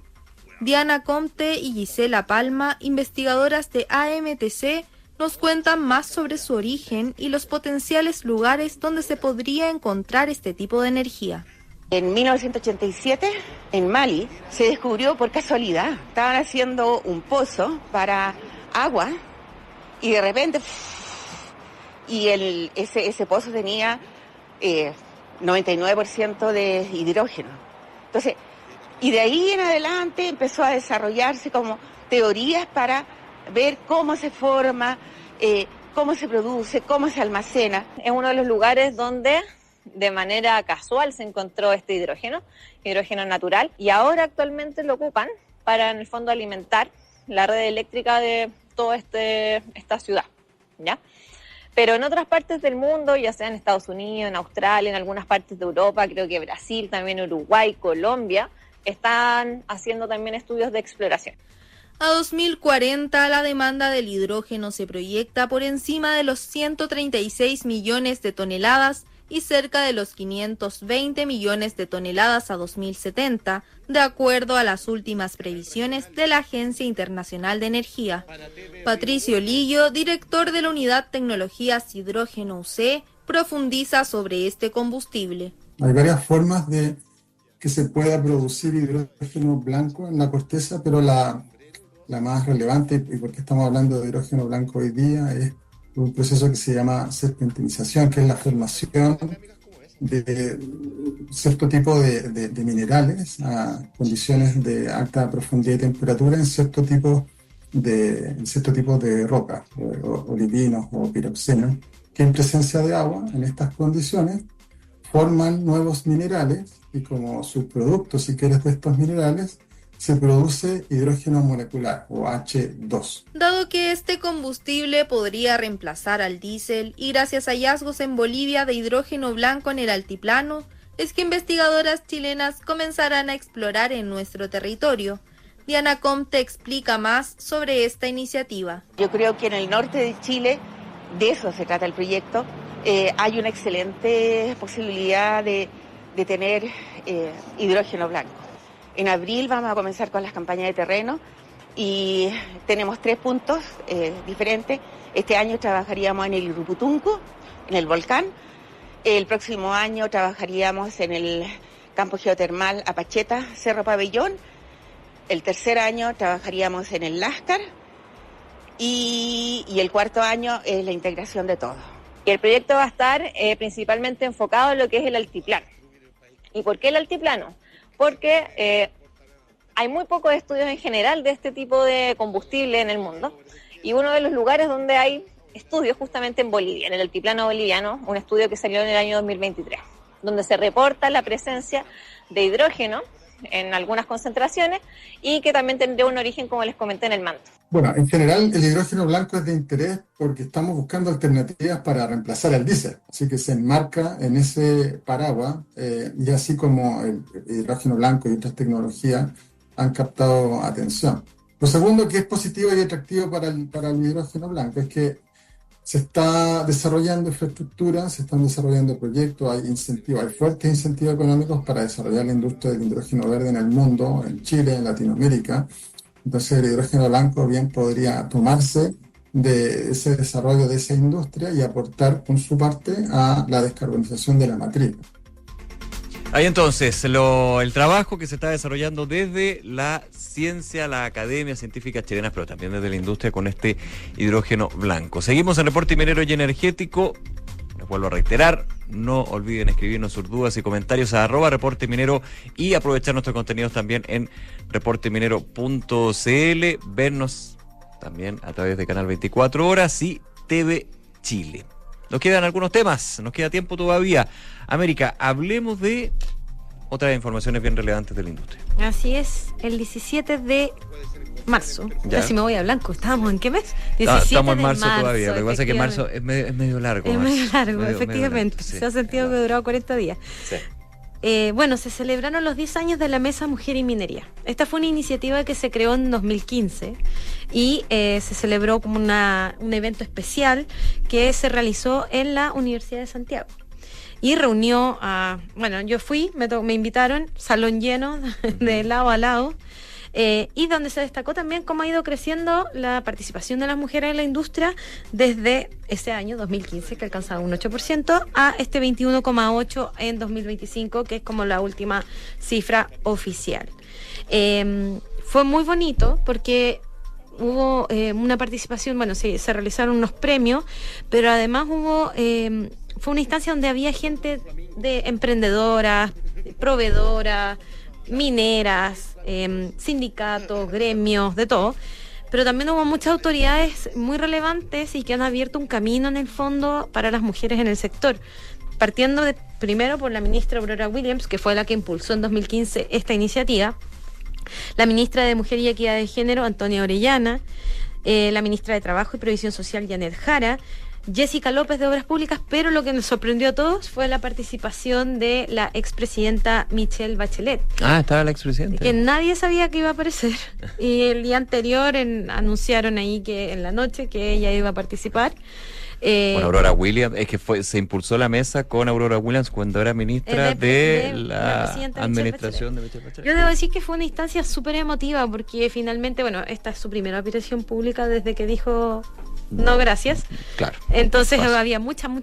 Diana Comte y Gisela Palma, investigadoras de AMTC, nos cuentan más sobre su origen y los potenciales lugares donde se podría encontrar este tipo de energía. En 1987, en Mali, se descubrió por casualidad. Estaban haciendo un pozo para agua y de repente, ese pozo tenía 99% de hidrógeno. Entonces, y de ahí en adelante empezó a desarrollarse como teorías para ver cómo se forma, cómo se produce, cómo se almacena. Es uno de los lugares donde de manera casual se encontró este hidrógeno natural, y ahora actualmente lo ocupan para, en el fondo, alimentar la red eléctrica de toda esta ciudad, ¿ya? Pero en otras partes del mundo, ya sea en Estados Unidos, en Australia, en algunas partes de Europa, creo que Brasil, también Uruguay, Colombia, están haciendo también estudios de exploración. A 2040, la demanda del hidrógeno se proyecta por encima de los 136 millones de toneladas y cerca de los 520 millones de toneladas a 2070, de acuerdo a las últimas previsiones de la Agencia Internacional de Energía. Patricio Lillo, director de la Unidad Tecnologías Hidrógeno UC, profundiza sobre este combustible. Hay varias formas de que se pueda producir hidrógeno blanco en la corteza, pero la más relevante, y porque estamos hablando de hidrógeno blanco hoy día, es un proceso que se llama serpentinización, que es la formación de cierto tipo de minerales a condiciones de alta profundidad y temperatura en cierto tipo de roca, olivinos o piroxenos, que en presencia de agua, en estas condiciones, forman nuevos minerales y como subproducto, si quieres, de estos minerales, se produce hidrógeno molecular, o H2. Dado que este combustible podría reemplazar al diésel y gracias a hallazgos en Bolivia de hidrógeno blanco en el altiplano, es que investigadoras chilenas comenzarán a explorar en nuestro territorio. Diana Comte explica más sobre esta iniciativa. Yo creo que en el norte de Chile, de eso se trata el proyecto, hay una excelente posibilidad de tener hidrógeno blanco. En abril vamos a comenzar con las campañas de terreno y tenemos 3 puntos diferentes. Este año trabajaríamos en el Iruputunco, en el volcán. El próximo año trabajaríamos en el campo geotermal Apacheta, Cerro Pabellón. El tercer año trabajaríamos en el Láscar y el cuarto año es la integración de todo. Y el proyecto va a estar principalmente enfocado en lo que es el altiplano. ¿Y por qué el altiplano? Porque hay muy pocos estudios en general de este tipo de combustible en el mundo, y uno de los lugares donde hay estudios justamente en Bolivia, en el altiplano boliviano, un estudio que salió en el año 2023, donde se reporta la presencia de hidrógeno en algunas concentraciones y que también tendría un origen, como les comenté, en el manto. Bueno, en general el hidrógeno blanco es de interés porque estamos buscando alternativas para reemplazar al diésel, así que se enmarca en ese paraguas y así como el hidrógeno blanco y otras tecnologías han captado atención. Lo segundo que es positivo y atractivo para el hidrógeno blanco es que se está desarrollando infraestructura, se están desarrollando proyectos, hay incentivos, hay fuertes incentivos económicos para desarrollar la industria del hidrógeno verde en el mundo, en Chile, en Latinoamérica. Entonces el hidrógeno blanco bien podría tomarse de ese desarrollo de esa industria y aportar con su parte a la descarbonización de la matriz. Ahí entonces, el trabajo que se está desarrollando desde la ciencia, la academia científica chilena, pero también desde la industria con este hidrógeno blanco. Seguimos en Reporte Minero y Energético. Les vuelvo a reiterar, no olviden escribirnos sus dudas y comentarios a @Reporte Minero y aprovechar nuestros contenidos también en reporteminero.cl, vernos también a través de Canal 24 Horas y TV Chile. Nos quedan algunos temas, nos queda tiempo todavía. América, hablemos de otras informaciones bien relevantes de la industria. Así es, el 17 de marzo. Ya. Si me voy a blanco, ¿estábamos en qué mes? 17 estamos en de marzo todavía, lo que pasa es que marzo es medio largo. Es medio largo, efectivamente. Medio largo, sí. Se ha sentido que ha durado 40 días. Sí. Bueno, se celebraron los 10 años de la Mesa Mujer y Minería. Esta fue una iniciativa que se creó en 2015 y se celebró como un evento especial que se realizó en la Universidad de Santiago. Y reunió bueno, yo fui, me invitaron, salón lleno, de lado a lado. Y donde se destacó también cómo ha ido creciendo la participación de las mujeres en la industria desde ese año 2015, que alcanzaba un 8%, a este 21,8% en 2025, que es como la última cifra oficial. Fue muy bonito porque hubo una participación, bueno, sí, se realizaron unos premios, pero además fue una instancia donde había gente de emprendedoras, proveedoras, mineras, sindicatos, gremios, de todo, pero también hubo muchas autoridades muy relevantes y que han abierto un camino en el fondo para las mujeres en el sector, partiendo primero por la ministra Aurora Williams, que fue la que impulsó en 2015 esta iniciativa, la ministra de Mujer y Equidad de Género, Antonia Orellana, la ministra de Trabajo y Previsión Social, Janet Jara, Jessica López de Obras Públicas, pero lo que nos sorprendió a todos fue la participación de la expresidenta Michelle Bachelet. Estaba la expresidenta. Que nadie sabía que iba a aparecer. Y el día anterior anunciaron ahí que en la noche que ella iba a participar. Con Aurora Williams, es que se impulsó la mesa con Aurora Williams cuando era ministra de la administración de Michelle Bachelet. Yo debo decir que fue una instancia súper emotiva porque finalmente, bueno, esta es su primera aparición pública desde que dijo no gracias. Claro. Entonces había mucha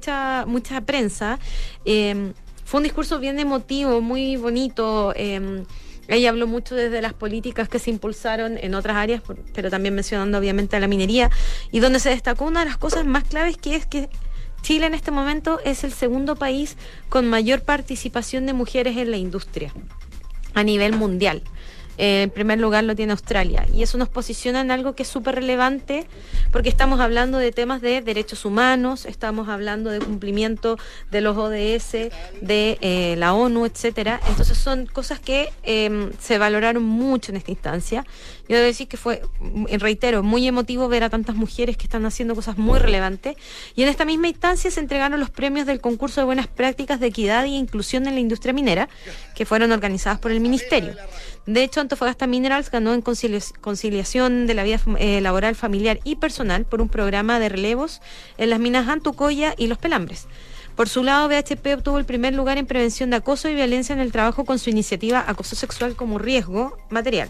prensa. Fue un discurso bien emotivo, muy bonito. Ella habló mucho desde las políticas que se impulsaron en otras áreas, pero también mencionando obviamente a la minería, y donde se destacó una de las cosas más claves, que es que Chile en este momento es el segundo país con mayor participación de mujeres en la industria a nivel mundial. En primer lugar lo tiene Australia, y eso nos posiciona en algo que es súper relevante porque estamos hablando de temas de derechos humanos, estamos hablando de cumplimiento de los ODS, de la ONU, etcétera. Entonces son cosas que se valoraron mucho en esta instancia. Yo debo decir que fue, reitero, muy emotivo ver a tantas mujeres que están haciendo cosas muy relevantes, y en esta misma instancia se entregaron los premios del concurso de buenas prácticas de equidad e inclusión en la industria minera, que fueron organizadas por el Ministerio. De hecho, Antofagasta Minerals ganó en conciliación de la vida laboral, familiar y personal por un programa de relevos en las minas Antucoya y Los Pelambres. Por su lado, BHP obtuvo el primer lugar en prevención de acoso y violencia en el trabajo con su iniciativa Acoso Sexual como Riesgo Material.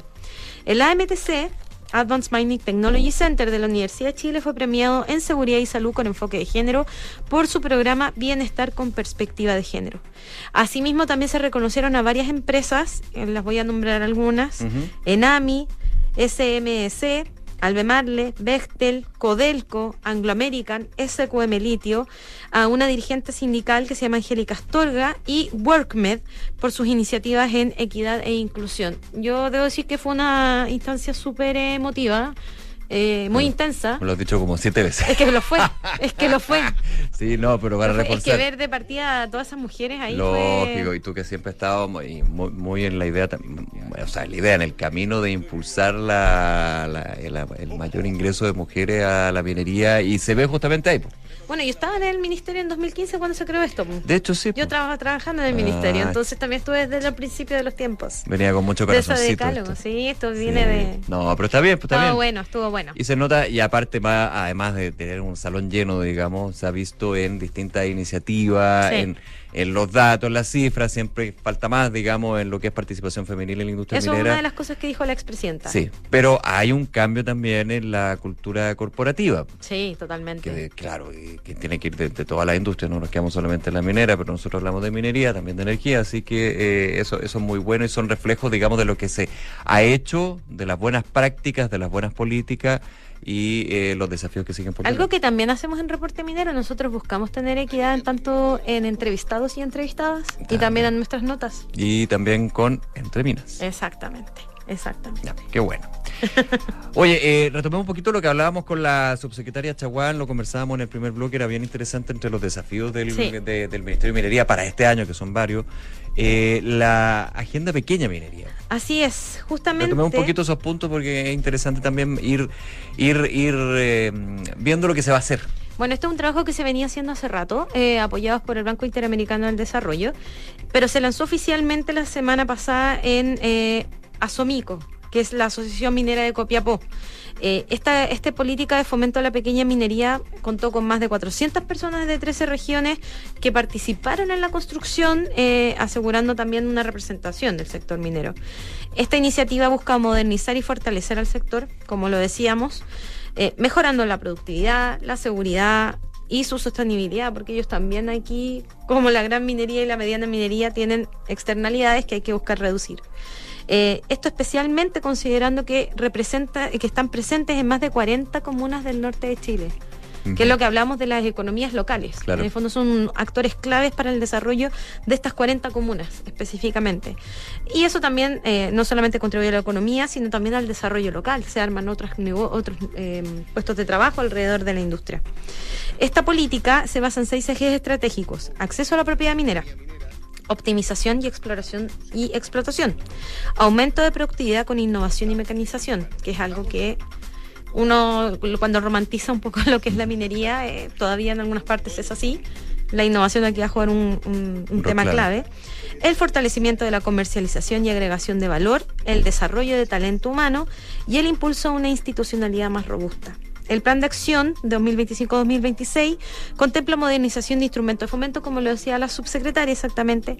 El AMTC, Advanced Mining Technology Center de la Universidad de Chile, fue premiado en seguridad y salud con enfoque de género por su programa Bienestar con Perspectiva de Género. Asimismo, también se reconocieron a varias empresas, las voy a nombrar algunas: Enami, SMS, Albemarle, Bechtel, Codelco, Anglo American, SQM Litio, a una dirigente sindical que se llama Angélica Astorga, y WorkMed por sus iniciativas en equidad e inclusión. Yo debo decir que fue una instancia súper emotiva. muy intensa. Me lo has dicho como 7 veces. Es que lo fue, es que lo fue. Sí, no, pero para reforzar. Es que ver de partida a todas esas mujeres ahí lógico, fue... y tú que siempre has estado muy en la idea, o sea, la idea, en el camino de impulsar el mayor ingreso de mujeres a la minería, y se ve justamente ahí. Bueno, yo estaba en el ministerio en 2015 cuando se creó esto. De hecho, sí. Yo estaba trabajando en el ministerio, entonces también estuve desde el principio de los tiempos. Venía con mucho corazoncito. De ese decálogo, sí, esto viene de... No, pero está bien, está bien. Bueno, estuvo bueno. Y se nota, y aparte, además de tener un salón lleno, digamos, se ha visto en distintas iniciativas, en los datos, las cifras, siempre falta más, digamos, en lo que es participación femenil en la industria minera. Eso es una de las cosas que dijo la expresidenta. Sí, pero hay un cambio también en la cultura corporativa. Sí, totalmente. Que, claro, que tiene que ir de toda la industria, no nos quedamos solamente en la minera, pero nosotros hablamos de minería, también de energía, así que eso es muy bueno y son reflejos, digamos, de lo que se ha hecho, de las buenas prácticas, de las buenas políticas y los desafíos que siguen por delante. Algo que también hacemos en Reporte Minero, nosotros buscamos tener equidad tanto en entrevistados y entrevistadas y también en nuestras notas. Y también con Entre Minas. Exactamente. Ya, qué bueno. Oye, retomemos un poquito lo que hablábamos con la subsecretaria Chaguán, lo conversábamos en el primer bloque, era bien interesante entre los desafíos del Ministerio de Minería para este año, que son varios, la agenda pequeña minería. Así es, justamente. Retomemos un poquito esos puntos porque es interesante también ir viendo lo que se va a hacer. Bueno, este es un trabajo que se venía haciendo hace rato, apoyados por el Banco Interamericano del Desarrollo, pero se lanzó oficialmente la semana pasada en ASOMICO, que es la Asociación Minera de Copiapó. Esta política de fomento a la pequeña minería contó con más de 400 personas de 13 regiones que participaron en la construcción, asegurando también una representación del sector minero. Esta iniciativa busca modernizar y fortalecer al sector, como lo decíamos, mejorando la productividad, la seguridad y su sostenibilidad, porque ellos también aquí, como la gran minería y la mediana minería, tienen externalidades que hay que buscar reducir. Esto especialmente considerando que están presentes en más de 40 comunas del norte de Chile, que es lo que hablamos de las economías locales. Claro. En el fondo son actores claves para el desarrollo de estas 40 comunas específicamente. Y eso también no solamente contribuye a la economía, sino también al desarrollo local. Se arman otros puestos de trabajo alrededor de la industria. Esta política se basa en 6 ejes estratégicos: acceso a la propiedad minera, optimización y exploración y explotación, aumento de productividad con innovación y mecanización, que es algo que uno cuando romantiza un poco lo que es la minería, todavía en algunas partes es así. La innovación aquí va a jugar un tema clave. El fortalecimiento de la comercialización y agregación de valor, el desarrollo de talento humano y el impulso a una institucionalidad más robusta. El plan de acción 2025-2026 contempla modernización de instrumentos de fomento, como lo decía la subsecretaria exactamente,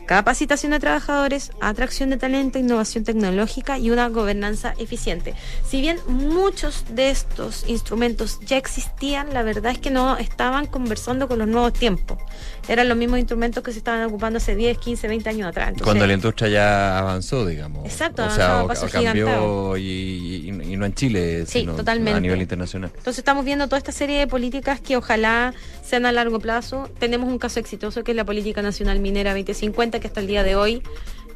capacitación de trabajadores, atracción de talento, innovación tecnológica y una gobernanza eficiente. Si bien muchos de estos instrumentos ya existían, la verdad es que no estaban conversando con los nuevos tiempos. Eran los mismos instrumentos que se estaban ocupando hace 10, 15, 20 años atrás. Entonces, cuando la industria ya avanzó, digamos. Exacto, o sea, o paso cambió gigantado. y no en Chile, sí, sino totalmente. A nivel internacional. Entonces estamos viendo toda esta serie de políticas que ojalá sean a largo plazo. Tenemos un caso exitoso que es la Política Nacional Minera 2050, que hasta el día de hoy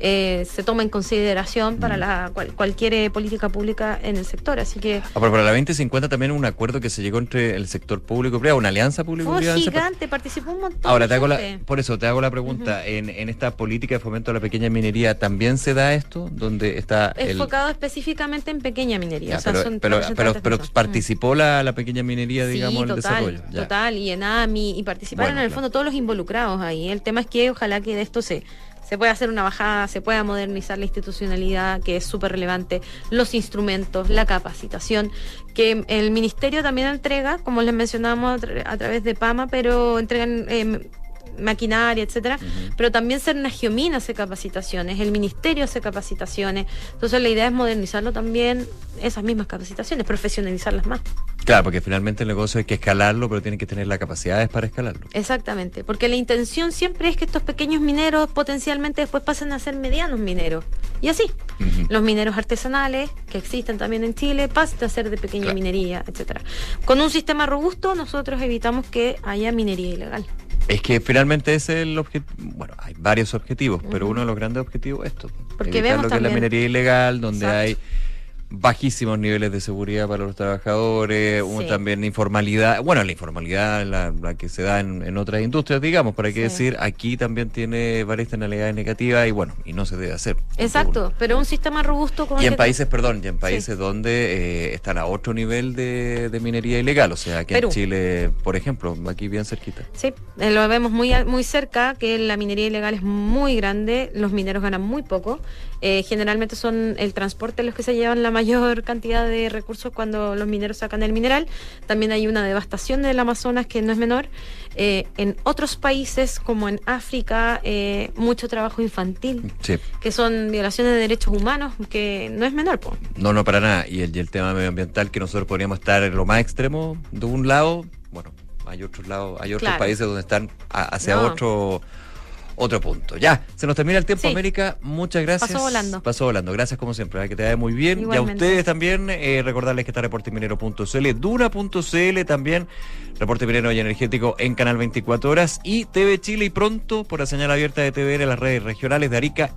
se toma en consideración para cualquier política pública en el sector. Así que Pero para la 2050 también un acuerdo que se llegó entre el sector público y privado, una alianza público-privada. fue gigante, participó un montón Ahora, de gente. por eso te hago la pregunta, en esta política de fomento a la pequeña minería, ¿también se da esto? Donde está enfocado específicamente en pequeña minería. Ya, o sea, pero personas. participó la pequeña minería, digamos, en el desarrollo. Ya. Total, y en AMI, y participaron en el fondo todos los involucrados ahí. El tema es que ojalá que de esto se pueda hacer una bajada, se pueda modernizar la institucionalidad, que es súper relevante, los instrumentos, la capacitación, que el Ministerio también entrega, como les mencionábamos a través de PAMA, pero entregan maquinaria, etcétera, pero también Cernagiomín hace capacitaciones, el Ministerio hace capacitaciones, entonces la idea es modernizarlo también, esas mismas capacitaciones, profesionalizarlas más. Claro, porque finalmente el negocio hay que escalarlo, pero tienen que tener las capacidades para escalarlo. Exactamente, porque la intención siempre es que estos pequeños mineros potencialmente después pasen a ser medianos mineros, y así, los mineros artesanales, que existen también en Chile, pasen a ser de pequeña minería, etcétera. Con un sistema robusto, nosotros evitamos que haya minería ilegal. Es que finalmente ese es el objetivo. Bueno, hay varios objetivos, pero uno de los grandes objetivos es esto. Porque evitar vemos lo que es la también minería ilegal, donde Exacto. hay bajísimos niveles de seguridad para los trabajadores, también informalidad, bueno, la informalidad la que se da en otras industrias, digamos, para qué decir, aquí también tiene varias externalidades negativas y no se debe hacer. Exacto, pero un sistema robusto como en países donde están a otro nivel de minería ilegal, o sea, que en Chile, por ejemplo, aquí bien cerquita. Sí, lo vemos muy cerca, que la minería ilegal es muy grande, los mineros ganan muy poco, generalmente son el transporte los que se llevan la mayor cantidad de recursos cuando los mineros sacan el mineral. También hay una devastación del Amazonas que no es menor. En otros países como en África, mucho trabajo infantil, que son violaciones de derechos humanos, que no es menor. No, para nada. Y el tema medioambiental, que nosotros podríamos estar en lo más extremo de un lado, bueno, hay otros lados, hay otros países donde están hacia otro punto. Ya, se nos termina el tiempo, América. Muchas gracias. Pasó volando. Gracias como siempre. Que te vaya muy bien. Igualmente. Y a ustedes también, recordarles que está reporteminero.cl, Duna.cl también, Reporte Minero y Energético en Canal 24 Horas y TV Chile y pronto por la señal abierta de TVN en las redes regionales de Arica y